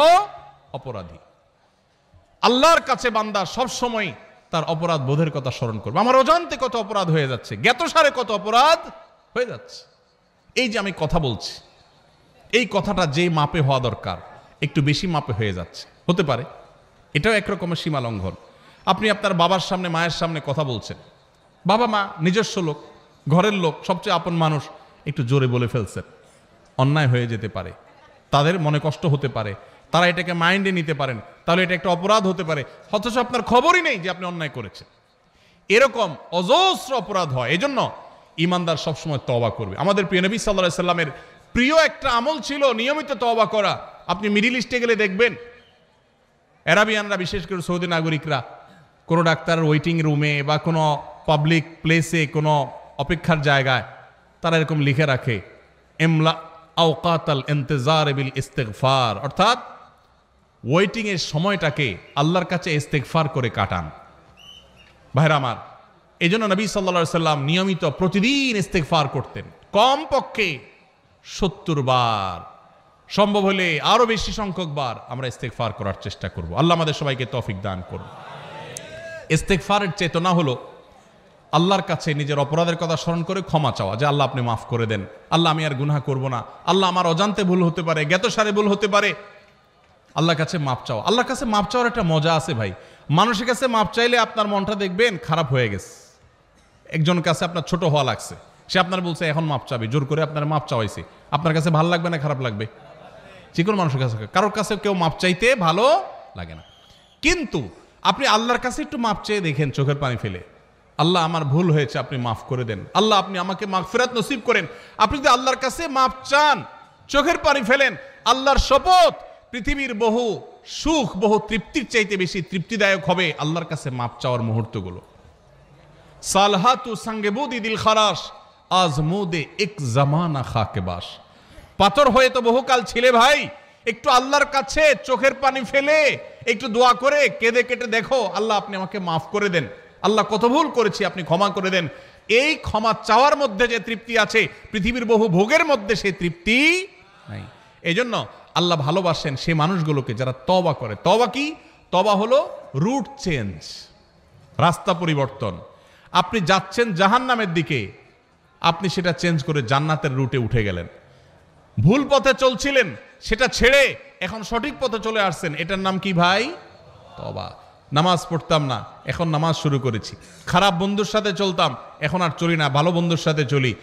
অপরাধী। আল্লাহর কাছে বান্দা সবসময় তার অপরাধ বোধের কথা স্মরণ করবে। আমার অজান্তে কত অপরাধ হয়ে যাচ্ছে, জ্ঞাতসারে কত অপরাধ হয়ে যাচ্ছে। এই যে আমি কথা বলছি, এই কথাটা যে মাপে হওয়া দরকার একটু বেশি মাপে হয়ে যাচ্ছে, হতে পারে এটাও একরকমের সীমা লঙ্ঘন। আপনি আপনার বাবার সামনে, মায়ের সামনে কথা বলছেন, বাবা মা নিজস্ব লোক, ঘরের লোক, সবচেয়ে আপন মানুষ, একটু জোরে বলে ফেলছেন, অন্যায় হয়ে যেতে পারে, তাদের মনে কষ্ট হতে পারে, তারা এটাকে মাইন্ডে নিতে পারেন, তাহলে এটা একটা অপরাধ হতে পারে, অথচ আপনার খবরই নেই যে আপনি অন্যায় করেছেন। এরকম অজস্র অপরাধ হয়। এই জন্য ইমানদার সবসময় তওবা করবে। আমাদের প্রিয় নবী সাল্লাল্লাহু আলাইহি সাল্লামের প্রিয় একটা আমল ছিল নিয়মিত তওবা করা। আপনি মিডিল ইস্টে গেলে দেখবেন আরাবিয়ানরা, বিশেষ করে সৌদি নাগরিকরা, কোনো ডাক্তারের ওয়েটিং রুমে বা কোনো পাবলিক প্লেসে, কোনো অপেক্ষার জায়গায় তারা এরকম লিখে রাখে, ইমলা আওকাতাল ইন্তিজার বিল ইস্তিগফার, অর্থাৎ ওয়েটিং এর সময়টাকে আল্লাহর কাছে ইস্তিগফার করে কাটান। ভাইরা আমার, এই জন্য নবী সাল্লাল্লাহু আলাইহি সাল্লাম নিয়মিত প্রতিদিন ইস্তিগফার করতেন, কমপক্ষে 70 বার, সম্ভব হলে আরো বেশি সংখ্যক বার আমরা ইস্তিগফার করার চেষ্টা করব। আল্লাহ আমাদের সবাইকে তৌফিক দান করুন। ইস্তেগফারের চেতনা হলো আল্লাহর কাছে নিজের অপরাধের কথা স্মরণ করে ক্ষমা চাওয়া, যে আল্লাহ আপনি মাফ করে দেন, আল্লাহ আমি আর গুনাহ করব না, আল্লাহ আমার অজান্তে ভুল হতে পারে, জ্ঞাতসারে ভুল হতে পারে, আল্লাহর কাছে মাপ চাওয়া। আল্লাহর কাছে মাপ চাওয়ার একটা মজা আছে ভাই। মানুষের কাছে মাপ চাইলে আপনার মনটা দেখবেন খারাপ হয়ে গেছে। একজনের কাছে আপনার ছোট হওয়া লাগছে, সে আপনার বলছে এখন মাপ চাবি, জোর করে আপনার মাপ চাওয়াইছে, আপনার কাছে ভালো লাগবে না খারাপ লাগবে? যে কোনো মানুষের কাছে, কারোর কাছে কেউ মাপ চাইতে ভালো লাগে না। কিন্তু আপনি আল্লাহর কাছে একটু মাপ চেয়ে দেখেন চোখের পানি ফেলে, আল্লাহ আমার ভুল হয়েছে, আপনি মাফ করে দেন, আল্লাহ আপনি আমাকে মাগফিরাত নসিব করেন। আপনি যদি আল্লাহর কাছে মাপ চান, চোখের পানি ফেলেন, আল্লাহর শপথ পৃথিবীর বহু সুখ, বহু তৃপ্তির চাইতে বেশি তৃপ্তিদায়ক হবে আল্লাহর কাছে মাপ চাওয়ার মুহূর্তগুলো। সালহাতু সাঙ্গেবুদি দিল খারাস আজমুদে এক জামানা খাকে বাস। পাথর হয়ে তো বহুকাল ছিলে ভাই, একটু আল্লাহর কাছে চোখের পানি ফেলে একটু দোয়া করে কেঁদে কেটে দেখো, আল্লাহ আপনি আমাকে মাফ করে দেন, আল্লাহ কত ভুল করেছি আপনি ক্ষমা করে দেন। এই ক্ষমা চাওয়ার মধ্যে যে তৃপ্তি আছে, পৃথিবীর বহু ভোগের মধ্যে সেই তৃপ্তি নাই। এই জন্য আল্লাহ ভালোবাসেন সে মানুষগুলোকে যারা তওবা করে। তওবা কি? তওবা হলো রুট চেঞ্জ, রাস্তা পরিবর্তন। আপনি যাচ্ছেন জাহান্নামের দিকে, আপনি সেটা চেঞ্জ করে জান্নাতের রুটে উঠে গেলেন। ভুল পথে চলছিলেন, সেটা ছেড়ে এখন সঠিক পথে চলে আসছেন, এটার নাম কি ভাই? তওবা। নামাজ পড়তাম না, এখন নামাজ শুরু করেছি। খারাপ বন্ধুর সাথে চলতাম, এখন আর চলি না, ভালো বন্ধুর সাথে চলি।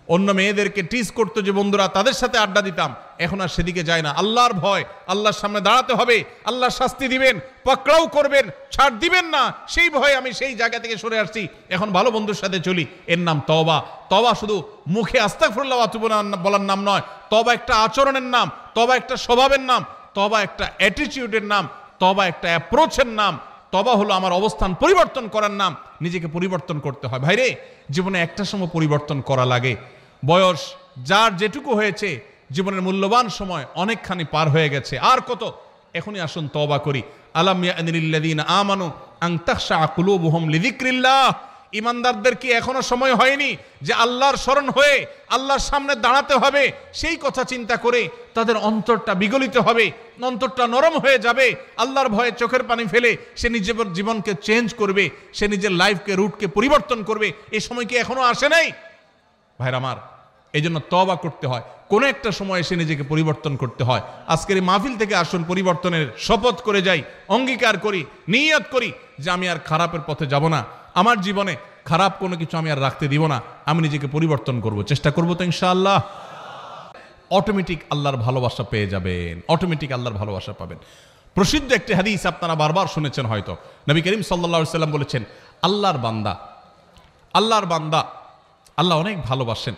অন্য মেয়েদেরকে টিজ করতো যে বন্ধুরা, তাদের সাথে আড্ডা দিতাম, এখন আর সেদিকে যায় না। আল্লাহর ভয়, আল্লাহর সামনে দাঁড়াতে হবে, আল্লাহ শাস্তি দিবেন, পাকড়াও করবেন, ছাড় দিবেন না, সেই ভয়ে আমি সেই জায়গা থেকে সরে আসছি, এখন ভালো বন্ধুর সাথে চলি। এর নাম তওবা। তওবা শুধু মুখে আস্তাগফিরুল্লাহ ওয়া আতুবু বলার নাম নয়, তওবা একটা আচরণের নাম, তওবা একটা স্বভাবের নাম, তওবা একটা অ্যাটিটিউডের নাম, তওবা একটা অ্যাপ্রোচের নাম। তওবা হলো আমার অবস্থান পরিবর্তন করার নাম, নিজেকে পরিবর্তন করতে হয়। ভাইরে, জীবনে একটা সময় পরিবর্তন করা লাগে। বয়স যার যেটুকু হয়েছে, জীবনের মূল্যবান সময় অনেকখানি পার হয়ে গেছে, আর কত? এখনই আসুন তওবা করি। আলাম ইয়ানিল্লাযীনা আমানু আন তাখশা কুলুবুহুম লিযিকরিল্লাহ। ইমানদারদের কি এখনো সময় হয়নি যে আল্লাহর স্মরণ হয়ে আল্লাহর সামনে দাঁড়াতে হবে? সেই কথা চিন্তা করে তাদের অন্তরটা বিগলিত হবে, অন্তরটা নরম হয়ে যাবে, আল্লাহর ভয়ে চোখের পানি ফেলে সে নিজের জীবনকে চেঞ্জ করবে, সে নিজের লাইফকে, রুটকে পরিবর্তন করবে। এই সময় কি এখনো আসে নাই? ভাইরা আমার, এই জন্য তওবা করতে হয়, কোনো একটা সময় এসে নিজেকে পরিবর্তন করতে হয়। আজকের এই মাহফিল থেকে আসুন পরিবর্তনের শপথ করে যাই, অঙ্গীকার করি, নিয়ত করি যে আমি আর খারাপের পথে যাব না, আমার জীবনে খারাপ কোনো কিছু আমি আর রাখতে দিব না, আমি নিজেকে পরিবর্তন করব, চেষ্টা করব তো ইনশাআল্লাহ। অটোমেটিক আল্লাহর ভালোবাসা পেয়ে যাবেন, অটোমেটিক আল্লাহর ভালোবাসা পাবেন। প্রসিদ্ধ একটি হাদিস আপনারা বারবার শুনেছেন হয়তো, নবী করিম সাল্লাল্লাহু আলাইহি সাল্লাম বলেছেন, আল্লাহর বান্দা, আল্লাহর বান্দা আল্লাহ অনেক ভালোবাসেন।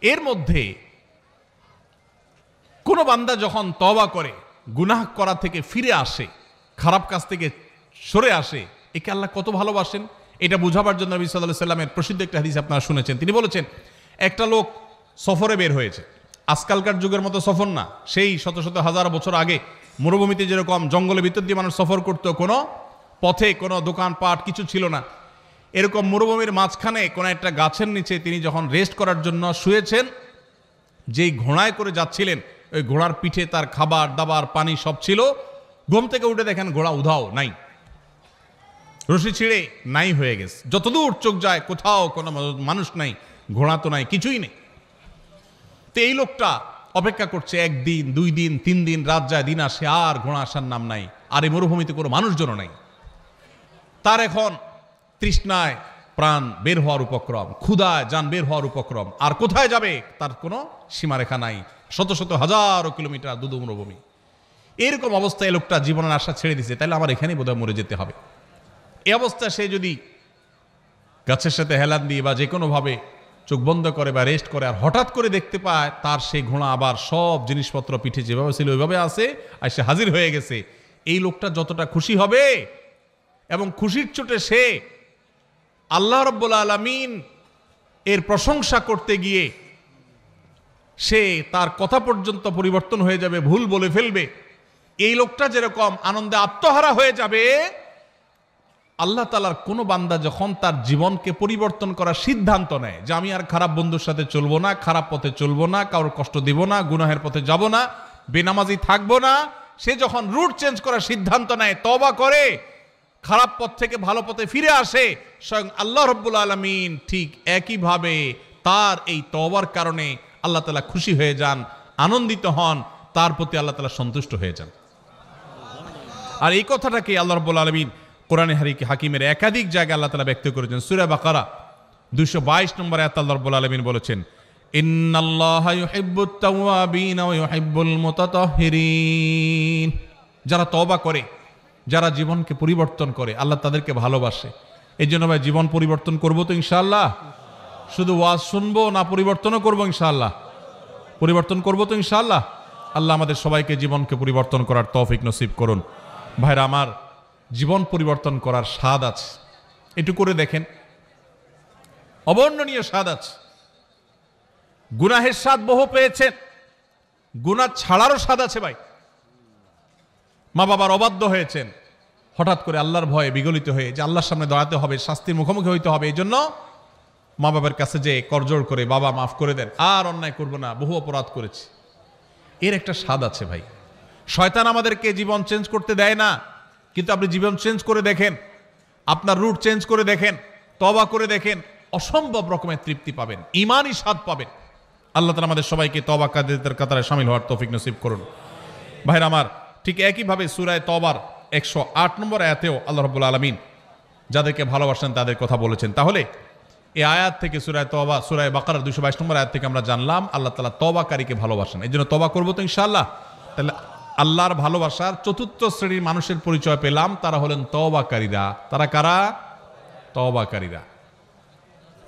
এর মধ্যে কোন বান্দা যখন তওবা করে, গুনাহ করা থেকে ফিরে আসে, খারাপ কাজ থেকে সরে আসে, একে আল্লাহ কত ভালোবাসেন এটা বোঝাবার জন্য নবী সাল্লাল্লাহু আলাইহি সাল্লামের প্রসিদ্ধ একটা হাদিস আপনারা শুনেছেন। তিনি বলেছেন, একটা লোক সফরে বের হয়েছে, আজকালকার যুগের মতো সফর না, সেই শত শত হাজার বছর আগে মরুভূমিতে যেরকম জঙ্গলের ভিতর দিয়ে মানুষ সফর করতো, কোনো পথে কোনো দোকানপাট কিছু ছিল না, এরকম মরুভূমির মাঝখানে কোনো একটা গাছের নিচে তিনি যখন রেস্ট করার জন্য শুয়েছেন, যেই ঘোড়ায় করে যাচ্ছিলেন, ওই ঘোড়ার পিঠে তার খাবার দাবার পানি সব ছিল। ঘুম থেকে উঠে দেখেন ঘোড়া উধাও, নাই, রশি ছিঁড়ে নাই হয়ে গেছে। যতদূর চোখ যায় কোথাও কোনো মানুষ নাই, ঘোড়া তো নাই, কিছুই নেই। তো এই লোকটা অপেক্ষা করছে, একদিন, 2 দিন, 3 দিন, রাত যায়, দিন আসে, আর ঘোড়া আসার নাম নাই, আর এই মরুভূমিতে কোনো মানুষজন নাই। তার এখন তৃষ্ণায় প্রাণ বের হওয়ার উপক্রম, ক্ষুধায় যান বের হওয়ার উপক্রম, আর কোথায় যাবে তার কোনো সীমারেখা নাই, শত শত হাজারো কিলোমিটার দুদু মরুভূমি। এরকম অবস্থায় লোকটা জীবনের আশা ছেড়ে দিছে, তাহলে আমার এখানেই বোধহয় মরে যেতে হবে। এই অবস্থা সে যদি গাছের সাথে হেলান দিয়ে বা যে কোনোভাবে চোখ বন্ধ করে বা রেস্ট করে, আর হঠাৎ করে দেখতে পায় তার সেই ঘোড়া আবার সব জিনিসপত্র পিঠে যেভাবে ছিল ওইভাবে আছে, আর সে হাজির হয়ে গেছে, এই লোকটা যতটা খুশি হবে, এবং খুশির চোটে সে আল্লাহ রাব্বুল আলামিন এর প্রশংসা করতে গিয়ে সে তার কথা পর্যন্ত পরিবর্তন হয়ে যাবে, ভুল বলে ফেলবে। এই লোকটা যেরকম আনন্দে আত্মহারা হয়ে যাবে, আল্লাহ তাআলার কোনো বান্দা যখন তার জীবনকে পরিবর্তন করার সিদ্ধান্ত নেয় যে আমি আর খারাপ বন্ধুর সাথে চলবো না, খারাপ পথে চলবো না, কারোর কষ্ট দিব না, গুনাহের পথে যাব না, বেনামাজি থাকবো না, সে যখন রুট চেঞ্জ করার সিদ্ধান্ত নেয়, তওবা করে, খারাপ পথ থেকে ভালো পথে ফিরে আসে, স্বয়ং আল্লাহ রাব্বুল আলামিন ঠিক একইভাবে তার এই তওবার কারণে আল্লাহ তাআলা খুশি হয়ে যান, আনন্দিত হন, তার প্রতি আল্লাহ তাআলা সন্তুষ্ট হয়ে যান। আর এই কথাটাকে আল্লাহ রাব্বুল আলামিন কোরআনে হাকিমের একাধিক জায়গায় আল্লাহ তাআলা ব্যক্ত করেছেন। সূরা বাকারা 222 নম্বর আয়াতে আল্লাহ রাব্বুল আলামিন বলেছেন, ইন্নাল্লাহা ইউহিব্বুত তাওয়াবিন ওয়া ইউহিব্বুল মুতাতাহহিরিন। যারা তওবা করে, যারা জীবনকে পরিবর্তন করে, আল্লাহ তাদেরকে ভালোবাসে। এই জন্য ভাই জীবন পরিবর্তন করবো তো ইনশাআল্লাহ? শুধু ওয়াজ শুনবো না, পরিবর্তনও করবো ইনশাআল্লাহ? পরিবর্তন করবো তো ইনশাআল্লাহ? আল্লাহ আমাদের সবাইকে জীবনকে পরিবর্তন করার তৌফিক নসিব করুন। ভাইরা আমার, জীবন পরিবর্তন করার স্বাদ আছে, একটু করে দেখেন, অবর্ণনীয় স্বাদ আছে। গুনাহের স্বাদ বহু পেয়েছেন, গুনাহ ছাড়ারও স্বাদ আছে ভাই। মা বাবার অবাধ্য হয়েছেন, হঠাৎ করে আল্লাহর ভয়ে বিগলিত হয়ে যে আল্লাহর সামনে দাঁড়াতে হবে, শাস্তির মুখোমুখি হইতে হবে, এই জন্য মা বাবার কাছে যে করজোড় করে, বাবা মাফ করে দেন, আর অন্যায় করবো না, বহু অপরাধ করেছি, এর একটা স্বাদ আছে ভাই। শয়তান আমাদেরকে জীবন চেঞ্জ করতে দেয় না, কিন্তু আপনি জীবন চেঞ্জ করে দেখেন, আপনার রুট চেঞ্জ করে দেখেন, তওবা করে দেখেন, অসম্ভব রকমের তৃপ্তি পাবেন, ঈমানি স্বাদ পাবেন। আল্লাহ তাআলা আমাদের সবাইকে তওবাকারীদের কাতারে শামিল হওয়ার তৌফিক নসিব করুন। ভাইরা আমার, ঠিক একইভাবে সূরা তওবার 108 নম্বর আয়াতেও আল্লাহ রাব্বুল আলামিন যাদেরকে ভালোবাসেন তাদের কথা বলেছেন। তাহলে এই আয়াত থেকে সূরা তওবা, সূরা বাকারার 222 নম্বর আয়াত থেকে আমরা জানলাম আল্লাহ তাআলা তওবাকারীকে ভালোবাসেন। এই জন্য তওবা করবো তো ইনশাআল্লাহ? তাহলে আল্লাহর ভালোবাসার চতুর্থ শ্রেণীর মানুষের পরিচয় পেলাম, তারা হলেন তওবাকারীরা। তারা কারা? তওবাকারীরা।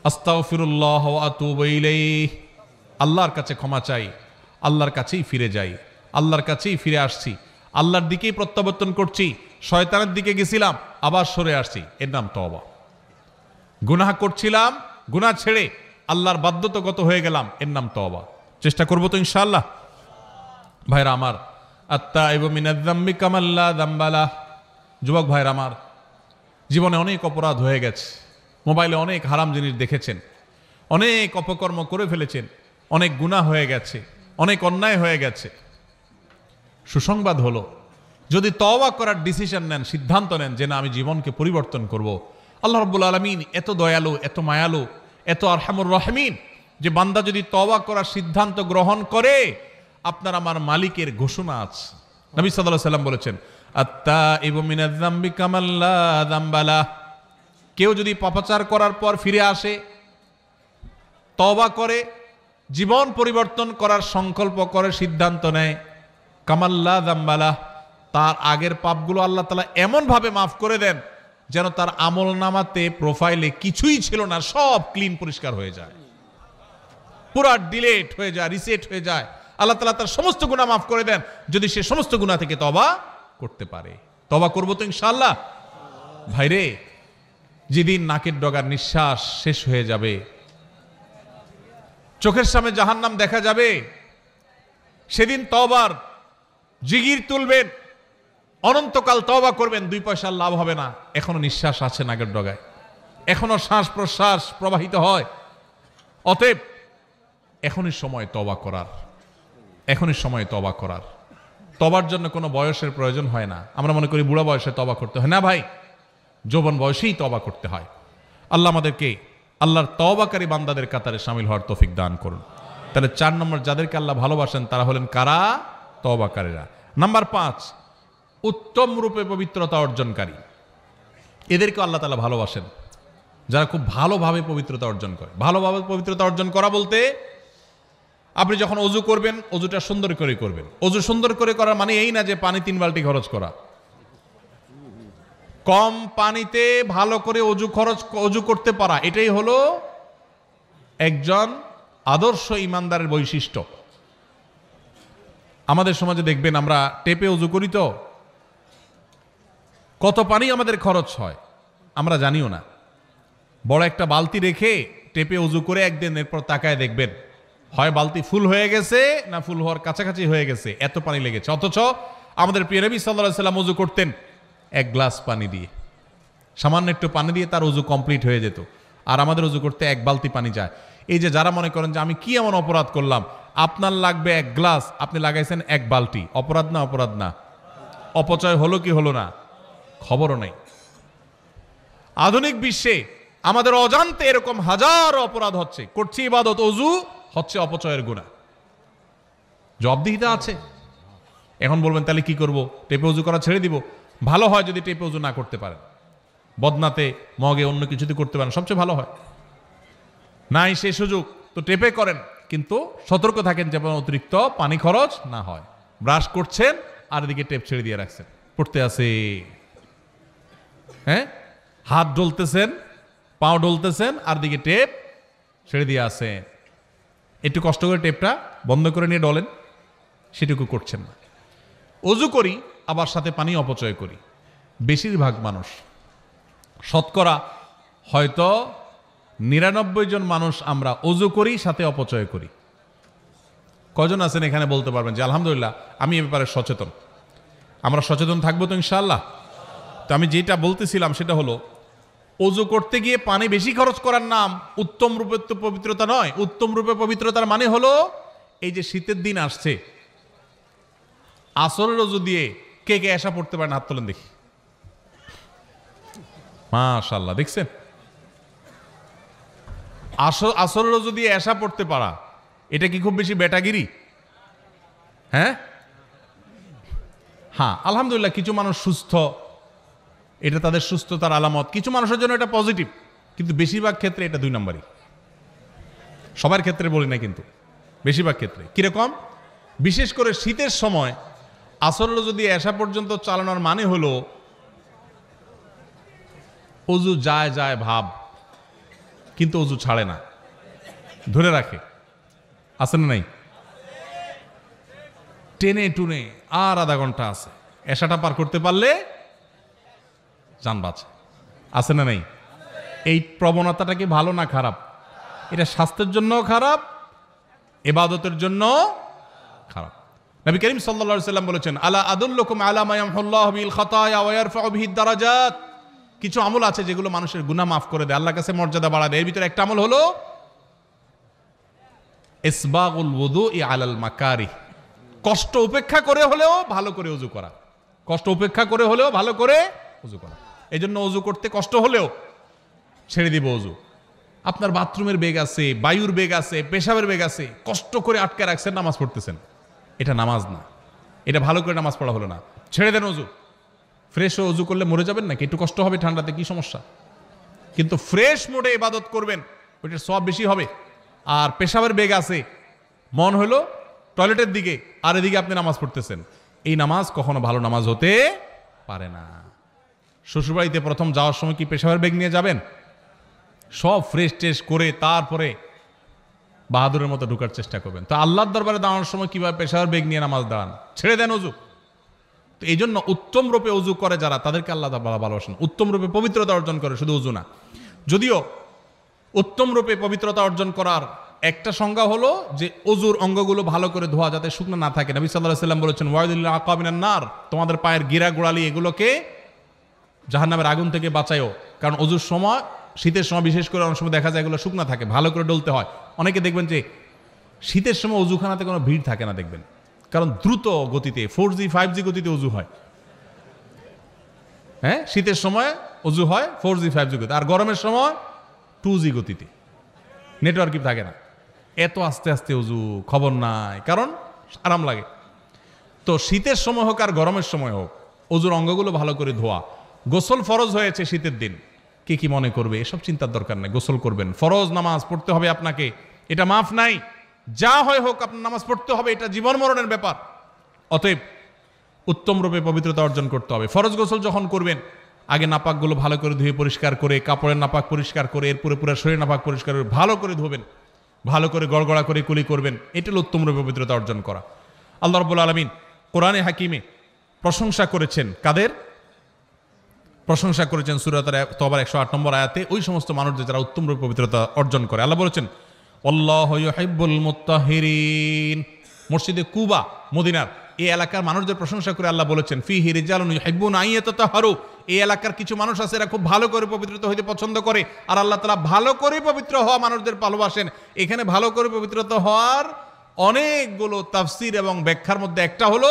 আস্তাগফিরুল্লাহ ওয়া আতুবু ইলাইহি, আল্লাহর কাছে ক্ষমা চাই, আল্লাহর কাছেই ফিরে যাই, আল্লাহর কাছেই ফিরে আসছি, আল্লাহর দিকেই প্রত্যাবর্তন করছি, শয়তানের দিকে গেছিলাম আবার সরে আসছি, এর নাম তওবা। গুনাহ করছিলাম, গুনাহ ছেড়ে আল্লাহর বাধ্যতাগত হয়ে গেলাম, এর নাম তওবা। চেষ্টা করবো তো ইনশাআল্লাহ? ভাইরা আমার, আত্তাইবু মিনাজ যামবি কামান লা যামবা লাহ। যুবক ভাইরা আমার, জীবনে অনেক অপরাধ হয়ে গেছে, মোবাইলে অনেক হারাম জিনিস দেখেছেন, অনেক অপকর্ম করে ফেলেছেন, অনেক গুনাহ হয়ে গেছে, অনেক অন্যায় হয়ে গেছে। সুসংবাদ হলো, যদি তওবা করার ডিসিশন নেন, সিদ্ধান্ত নেন যে না আমি জীবনকে পরিবর্তন করব, আল্লাহ রাব্বুল আলামিন এত দয়ালু, এত মায়ালু, এত আরহামুর রাহিমিন যে বান্দা যদি তওবা করার সিদ্ধান্ত গ্রহণ করে, আপনার আমার মালিকের ঘোষণা আছে। নবী সাল্লাল্লাহু আলাইহি ওয়াসাল্লাম বলেছেন, আত্তাইবু মিনাজ যামবি কামান লা যামবা লাহ। কেউ যদি পাপাচার করার পর ফিরে আসে, তওবা করে, জীবন পরিবর্তন করার সংকল্প করে, সিদ্ধান্ত নেয়, কামান লা যামবা লাহ, তার আগের পাপগুলো আল্লাহ তাআলা এমন ভাবে মাফ করে দেন যেন তার আমল নামাতে, প্রোফাইলে কিছুই ছিল না, সব ক্লিন, পরিষ্কার হয়ে যায়, পুরা ডিলেট হয়ে যায়, রিসেট হয়ে যায়। আল্লাহ তাআলা তার সমস্ত গুনাহ মাফ করে দেন যদি সে সমস্ত গুনাহ থেকে তওবা করতে পারে। তওবা করবো তো ইনশাআল্লাহ? ভাইরে, যেদিন নাকের ডগার নিঃশ্বাস শেষ হয়ে যাবে, চোখের সামনে জাহান্নাম দেখা যাবে, সেদিন তওবার জিগির তুলবেন, অনন্তকাল তওবা করবেন, 2 পয়সার লাভ হবে না। এখনো নিঃশ্বাস আছে নাকের ডগায়, এখনো শ্বাস প্রশ্বাস প্রবাহিত হয়। অতএব এখনই সময় তওবা করার, এখনই সময় তওবা করার। তওবার জন্য কোনো বয়সের প্রয়োজন হয় না। আমরা মনে করি বুড়া বয়সে তওবা করতে হয়, না ভাই, যৌবন বয়সেই তওবা করতে হয়। আল্লাহ আমাদেরকে আল্লাহর তওবাকারী বান্দাদের কাতারে শামিল হওয়ার তৌফিক দান করুন। তাহলে 4 নম্বর, যাদেরকে আল্লাহ ভালোবাসেন তারা হলেন কারা? তওবাকারীরা। নাম্বার 5, উত্তম রূপে পবিত্রতা অর্জনকারী। এদেরকে আল্লাহ তাআলা ভালোবাসেন, যারা খুব ভালোভাবে পবিত্রতা অর্জন করে। ভালোভাবে পবিত্রতা অর্জন করা বলতে, আপনি যখন অজু করবেন, অজুটা সুন্দর করে করবেন। অজু সুন্দর করে করার মানে এই না যে পানি 3 বালতি খরচ করা। কম পানিতে ভালো করে অজু করতে পারা, এটাই হলো একজন আদর্শ ইমানদারের বৈশিষ্ট্য। আমাদের সমাজে দেখবেন আমরা টেপে অজু করি, তো কত পানি আমাদের খরচ হয় আমরা জানিও না। বড় একটা বালতি রেখে টেপে অজু করে একদিন, এরপর তাকায় দেখবেন হয় বালতি ফুল হয়ে গেছে না ফুল হওয়ার কাছাকাছি হয়ে গেছে, এত পানি লেগেছে। অথচ আমাদের প্রিয় নবী সাল্লাল্লাহু আলাইহি ওয়াসাল্লাম অজু করতেন 1 গ্লাস পানি দিয়ে, সামান্য একটু পানি দিয়ে তার অজু কমপ্লিট হয়ে যেত। আর আমাদের অজু করতে 1 বালতি পানি যায়। এই যে যারা মনে করেন যে আমি কি এমন অপরাধ করলাম, আপনার লাগবে 1 গ্লাস, আপনি লাগাইছেন 1 বালতি, অপরাধ না? অপরাধ না? অপচয় হলো কি হলো না? খবরও নেই। আধুনিক বিশ্বে আমাদের অজান্তে এরকম হাজারো অপরাধ হচ্ছে, করছি ইবাদত, অজু হচ্ছে অপচয়ের গুনাহ। জবাবদিহিতা আছে। এখন বলবেন তাহলে কি করব? টেপে অজু করা ছেড়ে দিব? ভালো হয় যদি টেপে অজু না করতে পারেন, বদনাতে মগে অন্য কিছুতে করতে পারেন, সবচেয়ে ভালো হয়। নাই সে সুযোগ তো টেপে করেন, কিন্তু সতর্ক থাকেন যেন অতিরিক্ত পানি খরচ না হয়। ব্রাশ করছেন আর এদিকে টেপ ছেড়ে দিয়ে রাখছেন, পড়তে আছে, হ্যাঁ, হাত ডলতেছেন, পাও ডলতেছেন, আর দিকে টেপ ছেড়ে দিয়ে আসেন। একটু কষ্ট করে টেপটা বন্ধ করে নিয়ে ডলেন, সেটুকু করছেন না। অজু করি আবার সাথে পানি অপচয় করি। বেশিরভাগ মানুষ, শতকরা হয়তো 99 জন মানুষ আমরা অজু করি সাথে অপচয় করি। কজন আছেন এখানে বলতে পারবেন যে আলহামদুলিল্লাহ আমি এ ব্যাপারে সচেতন? আমরা সচেতন থাকবো তো ইনশাআল্লাহ। তো আমি যেটা বলতেছিলাম সেটা হলো, অজু করতে গিয়ে পানি বেশি খরচ করার নাম উত্তম রূপে তো পবিত্রতা নয়। উত্তম রূপে পবিত্রতার মানে হলো, এই যে শীতের দিন আসছে, আসরের অজু দিয়ে কে কে এসা পড়তে পারেন? হাত তোলেন দেখি। মাশাআল্লাহ, দেখছেন? আসরের অজু দিয়ে এসা পড়তে পারা, এটা কি খুব বেশি বেটাগিরি? হ্যাঁ, আলহামদুলিল্লাহ কিছু মানুষ সুস্থ, এটা তাদের সুস্থতার আলামত। কিছু মানুষের জন্য এটা পজিটিভ, কিন্তু বেশিরভাগ ক্ষেত্রে এটা 2 নম্বরই। সবার ক্ষেত্রে বলি না, কিন্তু বেশিরভাগ ক্ষেত্রে। কিরকম? বিশেষ করে শীতের সময় আসরের অজু দিয়ে এসা পর্যন্ত চালানোর মানে হলো অজু যায় যায় ভাব, কিন্তু অজু ছাড়ে না, ধরে রাখে। আছে না নাই? টেনে টুনে আর আধা ঘন্টা আছে, এসাটা পার করতে পারলে জান বাঁচে। আছে না নাই? এই প্রবণতাটা কি ভালো না খারাপ? এটা স্বাস্থ্যের জন্য খারাপ, ইবাদতের জন্য খারাপ। নবী করিম সাল্লাল্লাহু আলাইহি সাল্লাম বলেছেন, আলা আদুল্লুকুম আলা মা ইয়ামহুল্লাহু বিল খাতায়া ওয়া ইয়ারফাউ বিহি দারাজাত। কিছু আমল আছে যেগুলো মানুষের গুনাহ মাফ করে দেয়, আল্লাহর কাছে মর্যাদা বাড়ায় দেয়। এর ভিতরে একটা আমল হলো ইসবাগুল ওযুই আলাল মাকারিহ। কষ্ট উপেক্ষা করে হলেও ভালো করে ওযু করা। কষ্ট উপেক্ষা করে হলেও ভালো করে ওযু করা। এই জন্য ওযু করতে কষ্ট হলেও ছেড়ে দিব ওযু। আপনার বাথরুমের বেগ আছে, বায়ুর বেগ আছে, পেশাবের বেগ আছে, কষ্ট করে আটকে রাখছেন, নামাজ পড়তেছেন, এটা নামাজ না, এটা ভালো করে নামাজ পড়া হলো না। ছেড়ে দেন ওযু। ফ্রেশ ওযু করলে মরে যাবেন নাকি? একটু কষ্ট হবে ঠান্ডাতে, কি সমস্যা? কিন্তু ফ্রেশ মোডে ইবাদত করবেন, ওইটার সওয়াব বেশি হবে। আর পেশাবের বেগ আছে, মন হলো টয়লেটের দিকে, আর এদিকে আপনি নামাজ পড়তেছেন, এই নামাজ কখনো ভালো নামাজ হতে পারে না। শ্বশুরবাড়িতে প্রথম যাওয়ার সময় কি পেশাবের বেগ নিয়ে যাবেন? সব ফ্রেশ ট্রেশ করে তারপরে বাহাদুরের মতো ঢুকার চেষ্টা করবেন। তো আল্লাহর দরবারে দাঁড়ানোর সময় কিভাবে পেশাবের বেগ নিয়ে নামাজ দাঁড়ান? ছেড়ে দেন ওযু। তো এই জন্য উত্তম রূপে ওযু করে যারা, তাদেরকে আল্লাহ তাআলা ভালোবাসেন। উত্তম রূপে পবিত্রতা অর্জন করে, শুধু ওযু না। যদিও উত্তম রূপে পবিত্রতা অর্জন করার একটা সংজ্ঞা হলো যে ওযুর অঙ্গগুলো ভালো করে ধোয়া, যাতে শুকনো না থাকে। নবী সাল্লাল্লাহু আলাইহি ওয়াসাল্লাম বলেছেন, ওয়াইদুল আকাবিনান নার, তোমাদের পায়ের গিরা গোড়ালি এগুলোকে জাহান্নামের আগুন থেকে বাঁচায়ও। কারণ ওযুর সময়, শীতের সময় বিশেষ করে অনেক সময় দেখা যায় এগুলো শুকনো থাকে, ভালো করে ডলতে হয়। অনেকে দেখবেন যে শীতের সময় ওযুখানাতে কোনো ভিড় থাকে না, দেখবেন, কারণ দ্রুত গতিতে 4G 5G গতিতে ওযু হয়। হ্যাঁ, শীতের সময় ওযু হয় 4G 5G গতিতে, আর গরমের সময় 2G গতিতে, নেটওয়ার্কই থাকে না। এত আস্তে আস্তে ওযু, খবর নাই, কারণ আরাম লাগে। তো শীতের সময় হোক আর গরমের সময় হোক, ওযুর অঙ্গগুলো ভালো করে ধোয়া। গোসল ফরজ হয়েছে শীতের দিন, কে কি মনে করবে এসব চিন্তার দরকার নেই, গোসল করবেন। ফরজ নামাজ পড়তে হবে আপনাকে, এটা মাফ নাই। যা হয় হোক আপনার নামাজ পড়তে হবে, এটা জীবন মরণের ব্যাপার। অতএব উত্তম রূপে পবিত্রতা অর্জন করতে হবে। ফরজ গোসল যখন করবেন, আগে নাপাকগুলো ভালো করে ধুয়ে পরিষ্কার করে, কাপড়ের নাপাক পরিষ্কার করে, এরপরে পুরো শরীর নাপাক পরিষ্কার করে ভালো করে ধোবেন, ভালো করে গড়গড়া করে কুলি করবেন। এটা হলো উত্তম রূপে পবিত্রতা অর্জন করা। আল্লাহ রাব্বুল আলামিন কোরআনে হাকিমে প্রশংসা করেছেন কাদের? প্রশংসা করেছেন সূরা তাওবার 108 নম্বর আয়াতে ওই সমস্ত মানুষদের যারা উত্তম রূপে পবিত্রতা অর্জন করে। আল্লাহ বলেছেন, আল্লাহু ইউহিব্বুল মুত্তাহিরিন। মসজিদে কুবা, মদিনার এই এলাকার মানুষদের প্রশংসা করে আল্লাহ বলেছেন, ফিহি রিজালুন ইউহিব্বুনা আন ইয়াতাতাহারু। এই এলাকার কিছু মানুষ আছে, এরা খুব ভালো করে পবিত্রতা হইতে পছন্দ করে, আর আল্লাহ তাআলা ভালো করে পবিত্র হওয়া মানুষদের ভালোবাসেন। এখানে ভালো করে পবিত্রতা হওয়ার অনেকগুলো তাফসীর এবং ব্যাখ্যার মধ্যে একটা হলো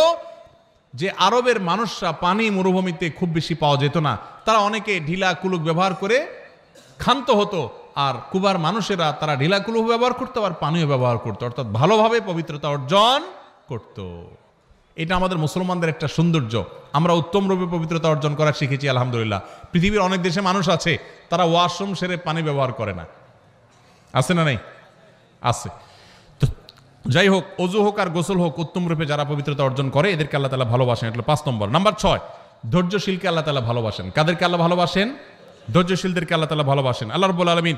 যে আরবের মানুষরা পানি মরুভূমিতে খুব বেশি পাওয়া যেত না, তারা অনেকে ঢিলা কুলুক ব্যবহার করে ক্ষান্ত হতো, আর কুবার মানুষেরা তারা ঢিলা কুলুক ব্যবহার করতো আর পানিও ব্যবহার করতো, অর্থাৎ ভালোভাবে পবিত্রতা অর্জন করত। এটা আমাদের মুসলমানদের একটা সৌন্দর্য, আমরা উত্তম রূপে পবিত্রতা অর্জন করা শিখেছি আলহামদুলিল্লাহ। পৃথিবীর অনেক দেশে মানুষ আছে তারা ওয়াশরুম সেরে পানি ব্যবহার করে না, আছে না নাই? আছে। তো যাই হোক, অজু হোক আর গোসল হোক, উত্তম রূপে যারা পবিত্রতা অর্জন করে এদেরকে আল্লাহ তাআলা ভালোবাসেন। এটা 5 নম্বর। নাম্বার 6, ধৈর্যশীলকে আল্লাহ তাআলা ভালোবাসেন। কাদেরকে আল্লাহ ভালোবাসেন? ধৈর্যশীলদেরকে আল্লাহ তাআলা ভালোবাসেন। আল্লাহ রাব্বুল আলামিন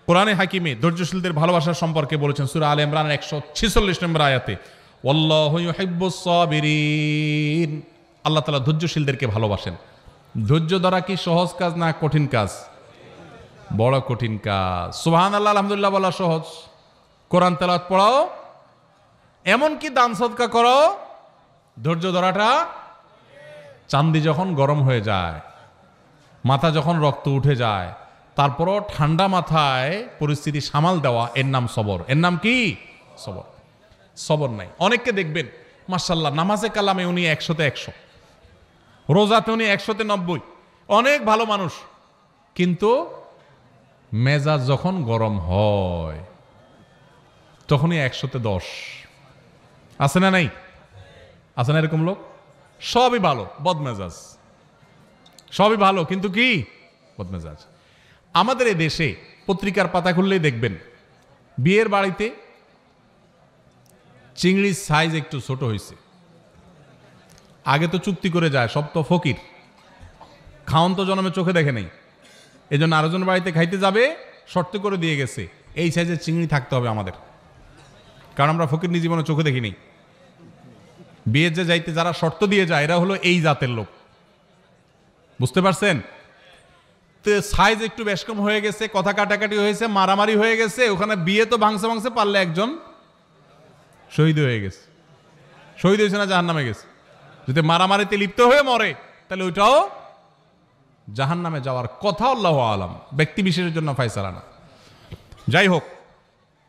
কোরআনে হাকিমে ধৈর্যশীলদের ভালোবাসার সম্পর্কে বলেছেন সূরা আলে ইমরানের 146 নম্বর আয়াতে, ওয়াল্লাহু ইউহিব্বুস সাবিরিন। আল্লাহ তাআলা ধৈর্যশীলদেরকে ভালোবাসেন। ধৈর্য ধরা কি সহজ কাজ না কঠিন কাজ? বড় কঠিন কাজ। সুবহানাল্লাহ আলহামদুলিল্লাহ বলা সহজ, কোরআন তেলাওয়াত পড়াও, এমনকি দান সদকা করো, ধৈর্য ধরাটা চান্দি যখন গরম হয়ে যায়, মাথা যখন রক্ত উঠে যায়, তারপরও ঠান্ডা মাথায় পরিস্থিতি সামাল দেওয়া, এর নাম সবর। এর নাম কি? সবর। সবর নাই। অনেককে দেখবেন মাশাআল্লাহ নামাজে কালামে উনি 100-তে 100, রোজাতে উনি 100-তে 90, অনেক ভালো মানুষ, কিন্তু মেজাজ যখন গরম হয় তখনই 100-তে 10। আছে না নাই? আছে না এরকম লোক? সবই ভালো, বদমেজাজ, সবই ভালো কিন্তু কি? বদমেজাজ। আমাদের এই দেশে পত্রিকার পাতা খুললেই দেখবেন বিয়ের বাড়িতে চিংড়ির সাইজ একটু ছোট হয়েছে। আগে তো চুক্তি করে যায়, সব তো ফকির, খাওন তো জন্মে চোখে দেখে নেই, এই জন্য আরেকজন বাড়িতে খাইতে যাবে, শর্ত করে দিয়ে গেছে এই সাইজের চিংড়ি থাকতে হবে আমাদের, কারণ আমরা ফকির নিজ জীবনে চোখে দেখি নেই। বিয়ের যে যাইতে যারা শর্ত দিয়ে যায় এরা হলো এই জাতের লোক, বুঝতে পারছেন? তো সাইজ একটু বেশ কম হয়ে গেছে, কথা কাটাকাটি হয়েছে, মারামারি হয়ে গেছে, ওখানে বিয়ে তো ভাঙছে পারলে একজন শহীদ হয়ে গেছে। শহীদ হয়েছে না জাহান্নামে গেছে? যদি মারামারিতে লিপ্ত হয়ে মরে তাহলে ওইটাও জাহান্নামে যাওয়ার কথা, আল্লাহু আলাম, ব্যক্তি বিশেষের জন্য ফায়সালা না। যাই হোক,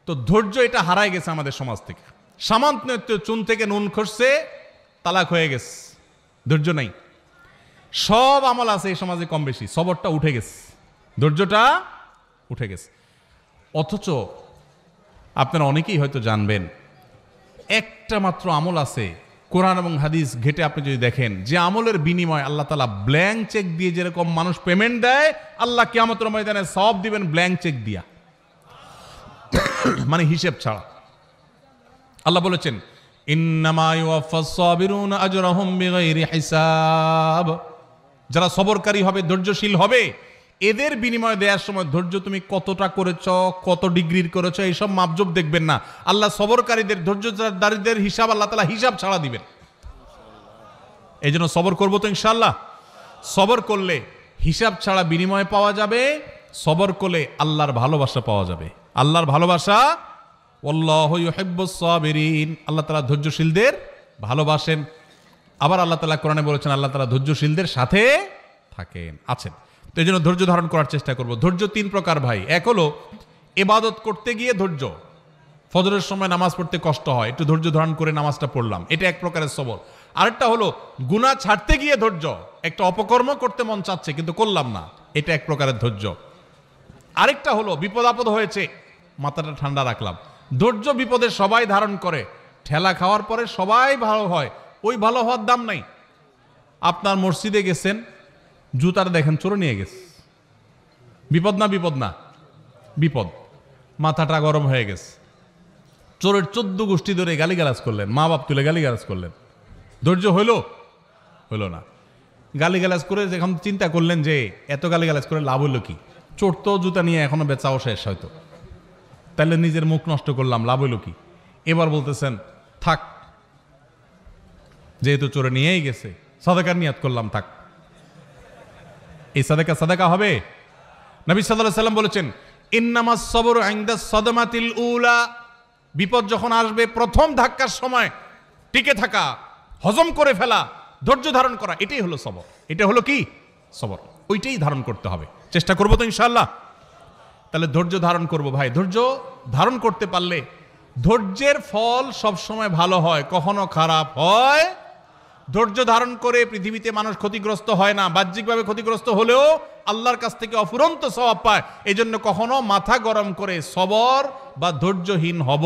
তো ধৈর্য এটা হারায় গেছে আমাদের সমাজ থেকে। সামান্য চুন থেকে নুন খসছে, তালাক হয়ে গেছে, ধৈর্য নাই। সব আমল আছে এই সমাজে কম বেশি, সবরটা উঠে গেছে, ধৈর্যটা উঠে গেছে। অথচ আপনারা অনেকেই হয়তো জানবেন একটা মাত্র আমল আছে কোরআন এবং হাদিস ঘেটে আপনি যদি দেখেন, যে আমলের বিনিময় আল্লাহ তাআলা ব্ল্যাঙ্ক চেক দিয়ে যেরকম মানুষ পেমেন্ট দেয়, আল্লাহ কিয়ামতের ময়দানে সব দিবেন ব্ল্যাঙ্ক চেক দিয়া, মানে হিসেব ছাড়া। আল্লাহ বলেছেন ইন্নামা ইউওয়াফাস সাবিরুনা আজরাহুম বিগাইরি হিসাব। যারা সবরকারী হবে, ধৈর্যশীল হবে, এদের বিনিময় দেওয়ার সময় ধৈর্য তুমি কতটা করেছ, কত ডিগ্রির করেছ, এইসব মাপজোপ দেখবেন না। আল্লাহ সবরকারীদের, ধৈর্যদারীদের হিসাব আল্লাহ তাআলা হিসাব ছাড়া দিবেন। এই জন্য সবর করবো তো ইনশাআল্লাহ। সবর করলে হিসাব ছাড়া বিনিময় পাওয়া যাবে, সবর করলে আল্লাহর ভালোবাসা পাওয়া যাবে। আল্লাহর ভালোবাসা, আল্লাহু ইউহিব্বুস সাবিরিন, আল্লাহ তাআলা ধৈর্যশীলদের ভালোবাসেন। আবার আল্লাহ তাআলা কোরআনে বলেছেন আল্লাহ তাআলা ধৈর্যশীলদের সাথে থাকেন, আছেন। তো এই জন্য ধৈর্য ধারণ করার চেষ্টা করব। ধৈর্য 3 প্রকার ভাই। এক হলো ইবাদত করতে গিয়ে ধৈর্য, ফজরের সময় নামাজ পড়তে কষ্ট হয়, একটু ধৈর্য ধারণ করে নামাজটা পড়লাম, এটা এক প্রকারের সবর। আরেকটা হলো গুনাহ ছাড়তে গিয়ে ধৈর্য, একটা অপকর্ম করতে মন চাচ্ছে কিন্তু করলাম না, এটা এক প্রকারের ধৈর্য। আরেকটা হলো বিপদ আপদ হয়েছে, মাথাটা ঠান্ডা রাখলাম। ধৈর্য বিপদে সবাই ধারণ করে, ঠেলা খাওয়ার পরে সবাই ভালো হয়, ওই ভালো হওয়ার দাম নাই। আপনার মসজিদে গেছেন, জুতার দেখেন চোরে নিয়ে গেছে, বিপদ না? বিপদ না? বিপদ। মাথাটা গরম হয়ে গেছে, চোরের 14 গোষ্ঠী ধরে গালিগালাজ করলেন, মা বাপ তুলে গালিগালাজ করলেন, ধৈর্য হইল? হইল না। গালিগালাজ করে এখন চিন্তা করলেন যে এত গালিগালাজ করে লাভ হইল কি? চোর তো জুতা নিয়ে এখনো বেচাও শেষ হয়তো, তাহলে নিজের মুখ নষ্ট করলাম, লাভ হইল কি? এবার বলতেছেন থাক, যেহেতু চোরে নিয়েই গেছে, সাদাকার নিয়াত করলাম, থাক। এই সাদাকা হবে? নবী সাল্লাল্লাহু আলাইহি সাল্লাম বলেছেন ইন্নামাস সাবরু ইনদা সাদমাতিল উলা, বিপদ যখন আসবে প্রথম ধাক্কার সময় টিকে থাকা, হজম করে ফেলা, ধৈর্য ধারণ করা, এটাই হলো সবর। এটা হলো কি? সবর। ওইটাই ধারণ করতে হবে, চেষ্টা করবো তো ইনশাআল্লাহ। তাহলে ধৈর্য ধারণ করব ভাই। ধৈর্য ধারণ করতে পারলে ধৈর্যের ফল সব সময় ভালো হয়, কখনো খারাপ হয় ধৈর্য ধারণ করে পৃথিবীতে মানুষ ক্ষতিগ্রস্ত হয় না, বাহ্যিকভাবে ক্ষতিগ্রস্ত হলেও আল্লাহর কাছ থেকে অফুরন্ত সওয়াব পায়। এই জন্য কখনো মাথা গরম করে সবর বা ধৈর্যহীন হব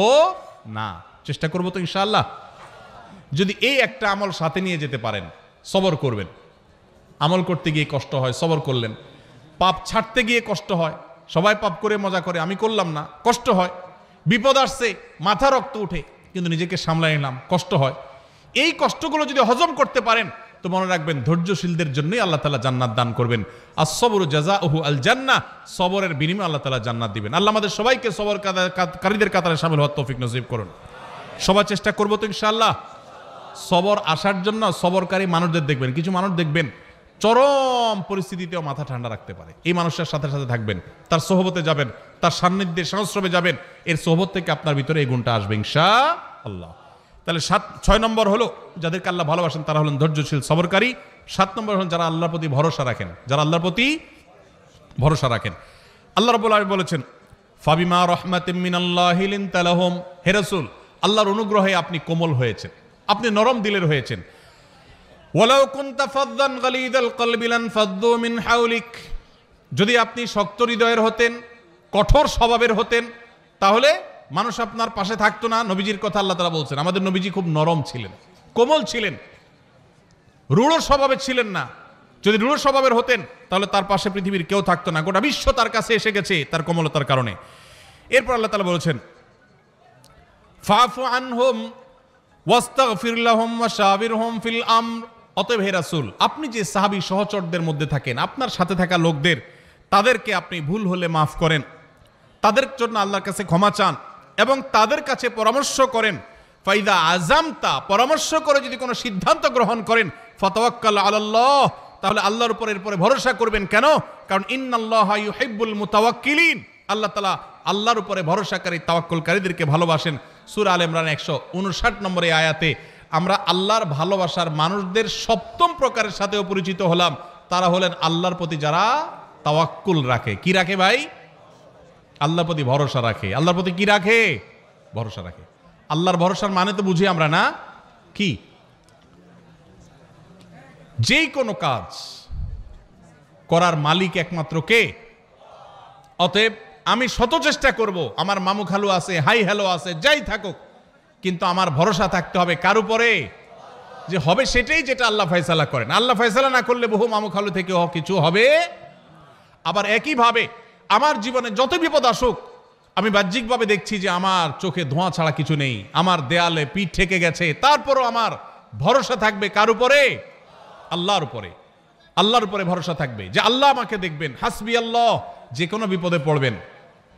না। চেষ্টা করবো তো ইনশাআল্লাহ। যদি এই একটা আমল সাথে নিয়ে যেতে পারেন, সবর করবেন। আমল করতে গিয়ে কষ্ট হয়, সবর করলেন। পাপ ছাড়তে গিয়ে কষ্ট হয়, সবাই পাপ করে মজা করে, আমি করলাম না, কষ্ট হয়। বিপদ আসছে, মাথা রক্ত উঠে, কিন্তু নিজেকে সামলাই নিলাম, কষ্ট হয়। এই কষ্টগুলো যদি হজম করতে পারেন তো মনে রাখবেন ধৈর্যশীলদের জন্যই আল্লাহ তাআলা জান্নাত দান করবেন। আস-সবরু জাযাউহু আল জান্নাহ, সবরের বিনিময়ে আল্লাহ তাআলা জান্নাত দিবেন। আল্লাহ আমাদের সবাইকে সবরকারীদের কাতারে শামিল হওয়ার তৌফিক নসিব করুন। সবাই চেষ্টা করবো তো ইনশাআল্লাহ। সবর আসার জন্য সবরকারী মানুষদের দেখবেন, কিছু মানুষ দেখবেন চরম পরিস্থিতিতেও মাথা ঠান্ডা রাখতে পারে। এই মানুষটার সাথে সাথে থাকবেন, তার সোহবতে যাবেন, তার সান্নিধ্যে সংস্রবে যাবেন, এর সোহবত থেকে আপনার ভিতরে এই গুণটা আসবে ইনশাআল্লাহ। তাহলে 6 নম্বর হলো যাদেরকে আল্লাহ ভালোবাসেন তারা হলেন ধৈর্যশীল সবরকারী। 7 নম্বর হলেন যারা আল্লাহর প্রতি ভরসা রাখেন, যারা আল্লাহর প্রতি ভরসা রাখেন। আল্লাহ রাব্বুল আলামিন বলেছেন ফাবিমা রাহমাতিম মিনাল্লাহি লিনতা লাহুম, হে রাসূল আল্লাহর অনুগ্রহে আপনি কোমল হয়েছেন, আপনি নরম দিলের হয়েছেন। ওয়ালাউ কুনতা ফাদ্দান গালিদাল কলবি লানফাদ্দু মিন হাওলিক, যদি আপনি শক্ত হৃদয়ের হতেন, কঠোর স্বভাবের হতেন, তাহলে মানুষ আপনার পাশে থাকতো না। নবীজির কথা আল্লাহ তাআলা বলছেন, আমাদের নবীজি খুব নরম ছিলেন, কোমল ছিলেন, রূঢ় স্বভাবের ছিলেন না। যদি রূঢ় স্বভাবের হতেন তাহলে তার পাশে পৃথিবীর কেউ থাকতো না, গোটা বিশ্ব তার কাছে এসে গেছে তার কোমলতার কারণে। এরপর আল্লাহ তাআলা বলেছেন ফাফু আনহুম ওয়াস্তাগফির লাহুম ওয়াশাবিরহুম ফিল আমর, অতএব হে রাসূল আপনি যে সাহাবী সহচরদের মধ্যে থাকেন, আপনার সাথে থাকা লোকদের, তাদেরকে আপনি ভুল হলে মাফ করেন, তাদের জন্য আল্লাহর কাছে ক্ষমা চান এবং তাদের কাছে পরামর্শ করেন। ফাইদা আযামতা, পরামর্শ করে যদি কোনো সিদ্ধান্ত গ্রহণ করেন, ফাতাওয়াক্কাল আলাল্লাহ, তাহলে আল্লাহর উপর এরপরে ভরসা করবেন। কেন? কারণ ইন্নাল্লাহা ইউহিব্বুল মুতাওয়াক্কিলিন, আল্লাহ তাআলা আল্লাহর উপরে ভরসাকারী তাওয়াক্কুলকারীদেরকে ভালোবাসেন। সূরা আলে ইমরান 159 নম্বরে আয়াতে আমরা আল্লাহর ভালোবাসার মানুষদের 7ম প্রকারের সাথেও পরিচিত হলাম। তারা হলেন আল্লাহর প্রতি যারা তাওয়াক্কুল রাখে। কি রাখে ভাই? আল্লাহর প্রতি ভরসা রাখে। আল্লাহর প্রতি কি রাখে? ভরসা রাখে। আল্লাহর ভরসার মানে তো বুঝি আমরা না, কি? যেই কোনো কাজ করার মালিক একমাত্র কে? অতএব আমি শত চেষ্টা করব, আমার মামু খালু আছে, হাই হ্যালো আছে, যাই থাকুক, কিন্তু আমার ভরসা থাকতে হবে কার উপরে? যে হবে সেটাই যেটা আল্লাহ ফয়সালা করেন। আল্লাহ ফয়সালা না করলে বহু মামু খালু থেকে কিছু হবে। আবার একইভাবে আমার জীবনে যত বিপদ আসুক, আমি বাহ্যিকভাবে দেখছি যে আমার চোখে ধোঁয়া ছাড়া কিছু নেই, আমার দেয়ালে পিঠ ঠেকে গেছে, তারপরও আমার ভরসা থাকবে কার উপরে? আল্লাহর উপরে। আল্লাহর উপরে ভরসা থাকবে যে আল্লাহ আমাকে দেখবেন। হাসবি আল্লাহ, যে কোনো বিপদে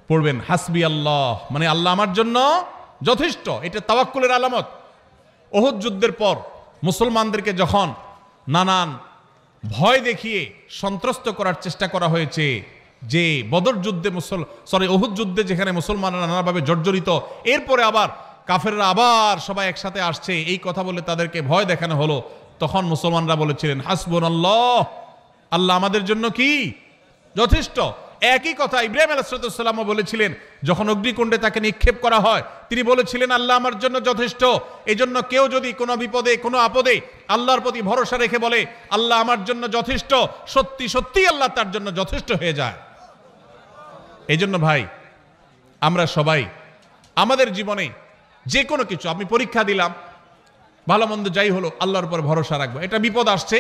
পড়বেন হাসবি আল্লাহ, মানে আল্লাহ আমার জন্য যথেষ্ট। এটা তাওয়াক্কুলের আলামত। উহুদ যুদ্ধের পর মুসলমানদেরকে যখন নানান ভয় দেখিয়ে সন্ত্রস্ত করার চেষ্টা করা হয়েছে, যে বদর যুদ্ধে উহুদ যুদ্ধে যেখানে মুসলমানরা নানাভাবে জর্জরিত, এরপরে আবার কাফেররা আবার সবাই একসাথে আসছে, এই কথা বলে তাদেরকে ভয় দেখানো হলো, তখন মুসলমানরা বলেছিলেন হাসবুনাল্লাহ, আল্লাহ আমাদের জন্য কি যথেষ্ট। একই কথা ইব্রাহিম আলাইহিস সালামও বলেছিলেন, যখন অগ্নিকুণ্ডে তাকে নিক্ষেপ করা হয়, তিনি বলেছিলেন আল্লাহ আমার জন্য যথেষ্ট। এই জন্য কেউ যদি কোনো বিপদে কোনো আপদে আল্লাহর প্রতি ভরসা রেখে বলে আল্লাহ আমার জন্য যথেষ্ট, সত্যি সত্যি আল্লাহ তার জন্য যথেষ্ট হয়ে যায়। এই জন্য ভাই আমরা সবাই আমাদের জীবনে যে কোনো কিছু, আমি পরীক্ষা দিলাম, ভালো মন্দ যাই হলো, আল্লাহর উপর ভরসা রাখবো। এটা বিপদ আসছে,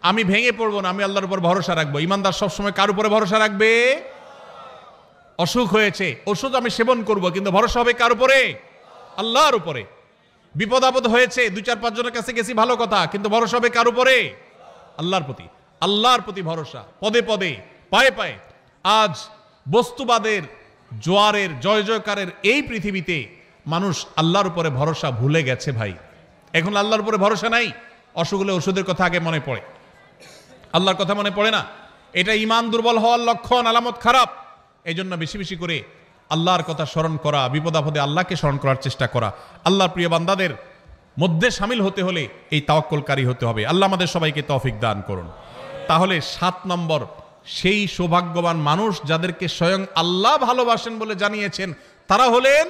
আমি ভেঙে পড়বো না, আমি আল্লাহর উপর ভরসা রাখবো। ইমানদার সবসময় কার উপরে ভরসা রাখবে? অসুখ হয়েছে, ওষুধ আমি সেবন করব, কিন্তু ভরসা হবে কার উপরে? আল্লাহর উপরে। বিপদ আপদ হয়েছে, 2-4-5 জনের কাছে গেছি, ভালো কথা, কিন্তু ভরসা হবে কার উপরে? আল্লাহর প্রতি। আল্লাহর প্রতি ভরসা, পদে পদে, পায়ে পায়ে। আজ বস্তুবাদের জোয়ারের জয় জয়কারের এই পৃথিবীতে মানুষ আল্লাহর উপরে ভরসা ভুলে গেছে ভাই। এখন আল্লাহর উপরে ভরসা নাই, অসুখ হলে ওষুধের কথা আগে মনে পড়ে, আল্লাহর কথা মনে পড়ে না। এটা ঈমান দুর্বল হওয়ার লক্ষণ, আলামত খারাপ। এই জন্য বেশি বেশি করে আল্লাহর কথা স্মরণ করা, বিপদ আপদে আল্লাহকে স্মরণ করার চেষ্টা করা। আল্লাহর প্রিয় বান্দাদের মধ্যে শামিল হতে হলে এই তাওয়াক্কুলকারী হতে হবে। আল্লাহ আমাদের সবাইকে তৌফিক দান করুন। তাহলে 7 নম্বর, সেই সৌভাগ্যবান মানুষ যাদেরকে স্বয়ং আল্লাহ ভালোবাসেন বলে জানিয়েছেন, তারা হলেন,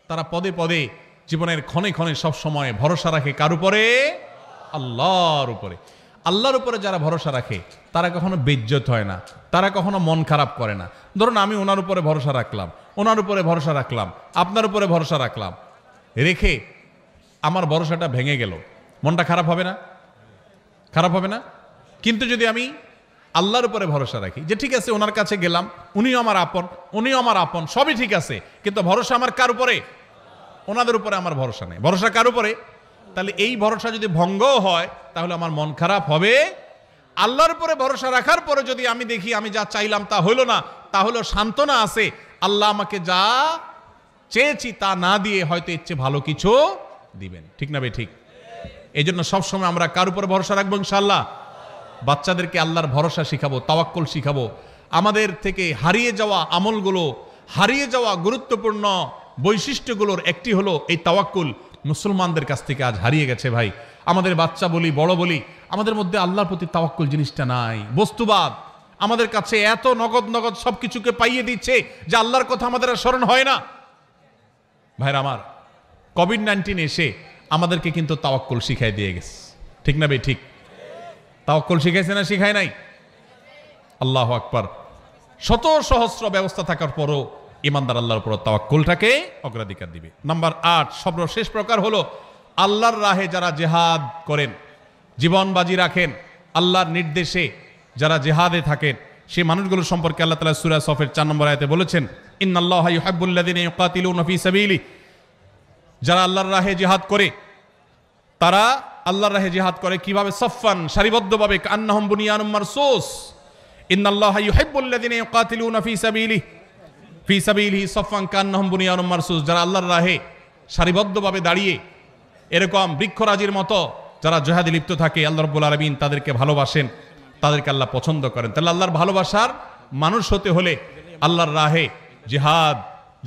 তারা পদে পদে জীবনের ক্ষণে ক্ষণে সব সময় ভরসা রাখে কার উপরে? আল্লাহর উপরে। আল্লাহর উপরে যারা ভরসা রাখে তারা কখনো বেইজ্জত হয় না, তারা কখনো মন খারাপ করে না। ধরুন আমি ওনার উপরে ভরসা রাখলাম, ওনার উপরে ভরসা রাখলাম, আপনার উপরে ভরসা রাখলাম, রেখে আমার ভরসাটা ভেঙে গেল, মনটা খারাপ হবে না? খারাপ হবে না? কিন্তু যদি আমি আল্লাহর উপরে ভরসা রাখি যে ঠিক আছে ওনার কাছে গেলাম, উনিও আমার আপন, উনিও আমার আপন, সবই ঠিক আছে, কিন্তু ভরসা আমার কার উপরে? ওনাদের উপরে আমার ভরসা নেই। ভরসা কার উপরে? তাহলে এই ভরসা যদি ভঙ্গও হয় তাহলে আমার মন খারাপ হবে। আল্লাহর উপরে ভরসা রাখার পরে যদি আমি দেখি আমি যা চাইলাম তা হইল না, তাহলে সান্ত্বনা আছে আল্লাহ আমাকে যা চেয়েছি তা না দিয়ে হয়তো এর চেয়ে ভালো কিছু দিবেন। ঠিক না ভাই? ঠিক। এই জন্য সবসময় আমরা কার উপরে ভরসা রাখবো? ইনশাআল্লাহ। বাচ্চাদেরকে আল্লাহর ভরসা শিখাবো, তাওয়াক্কুল শিখাবো। আমাদের থেকে হারিয়ে যাওয়া আমলগুলো, হারিয়ে যাওয়া গুরুত্বপূর্ণ বৈশিষ্ট্যগুলোর একটি হলো এই তাওয়াক্কুল। মুসলমানদের কাছ থেকে আজ হারিয়ে গেছে ভাই। আমাদের বাচ্চা বলি, বড় বলি, আমাদের মধ্যে আল্লাহর প্রতি তাওয়াক্কুল জিনিসটা নাই। বস্তুবাদ আমাদের কাছে এত নগদ নগদ সবকিছুকে পাইয়ে দিচ্ছে যে আল্লাহর কথা আমাদের আর স্মরণ হয় না। ভাইরা আমার, কোভিড-19 এসে আমাদেরকে কিন্তু তাওয়াক্কুল শিখাই দিয়ে গেছে। ঠিক না ভাই? ঠিক। তাওয়াক্কুল শিখাইছে না শিখায় নাই? আল্লাহু আকবার। শত সহস্র ব্যবস্থা থাকার পরও ইমানদার আল্লাহর উপর তাওয়াক্কুলটাকে অগ্রাধিকার দিবে। নাম্বার 8, সর্বশেষ প্রকার হলো আল্লাহর রাহে যারা জিহাদ করেন, জীবন বাজি রাখেন, আল্লাহর নির্দেশে যারা জিহাদে থাকেন, সেই মানুষগুলো সম্পর্কে আল্লাহ তাআলা সূরা সফের 4 নম্বর আয়াতে বলেছেন, ইন্নাল্লাহা ইউহিব্বুল্লাযিনা ইউকাতিলুনা ফি সাবিলি। যারা আল্লাহর রাহে জিহাদ করে, তারা আল্লাহর রাহে জিহাদ করে কিভাবে? সফফান, সারিবদ্ধভাবে, কান্নাহুম বুনিয়ানুম মারসুস। ইন্নাল্লাহা ইউহিব্বুল্লাযিনা ইউকাতিলুনা ফি সাবিলিহি সফফান কান্নাহুম বুনিয়ানুম মারসুস। যারা আল্লাহর রাহে সারিবদ্ধভাবে দাঁড়িয়ে এরকম বৃক্ষরাজির মতো যারা জিহাদে লিপ্ত থাকে, আল্লাহ রাব্বুল আলামিন তাদেরকে ভালোবাসেন, তাদেরকে আল্লাহ পছন্দ করেন। তাহলে আল্লাহর ভালোবাসার মানুষ হতে হলে আল্লাহর রাহে জিহাদ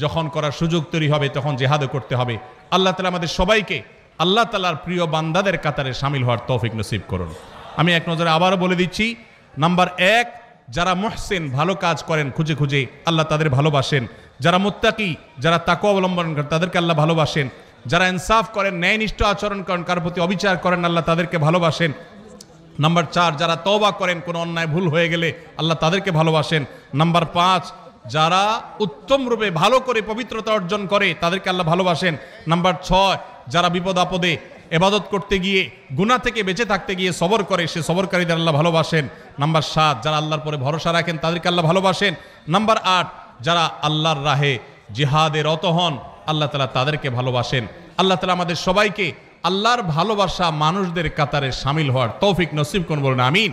যখন করার সুযোগ তৈরি হবে তখন জিহাদও করতে হবে। আল্লাহ তাআলা আমাদের সবাইকে আল্লাহ তাআলার প্রিয় বান্দাদের কাতারে শামিল হওয়ার তৌফিক নসিব করুন। আমি এক নজরে আবারও বলে দিচ্ছি, নাম্বার 1, যারা মুহসিন, ভালো কাজ করেন খুঁজে খুঁজে, আল্লাহ তাদের ভালোবাসেন। যারা মুত্তাকি, যারা তাকওয়া অবলম্বন করেন, তাদেরকে আল্লাহ ভালোবাসেন। যারা ইনসাফ করেন, ন্যায়নিষ্ঠ আচরণ করেন, কারোর প্রতি অবিচার করেন, আল্লাহ তাদেরকে ভালোবাসেন। নাম্বার 4, যারা তওবা করেন, কোনো অন্যায় ভুল হয়ে গেলে আল্লাহ তাদেরকে ভালোবাসেন। নাম্বার 5, যারা উত্তম রূপে ভালো করে পবিত্রতা অর্জন করে, তাদেরকে আল্লাহ ভালোবাসেন। নাম্বার 6, যারা বিপদ আপদে ইবাদত করতে গিয়ে, গুনাহ থেকে বেঁচে থাকতে গিয়ে সবর করে, সে সবরকারীদের আল্লাহ ভালোবাসেন। নাম্বার 7, যারা আল্লাহর পরে ভরসা রাখেন, তাদেরকে আল্লাহ ভালোবাসেন। নাম্বার 8, যারা আল্লাহর রাহে জিহাদে রত হন, আল্লাহ তাআলা তাদেরকে ভালোবাসেন। আল্লাহ তাআলা আমাদের সবাইকে আল্লাহর ভালোবাসা মানুষদের কাতারে শামিল হওয়ার তৌফিক নসিব করুন, বলুন আমিন।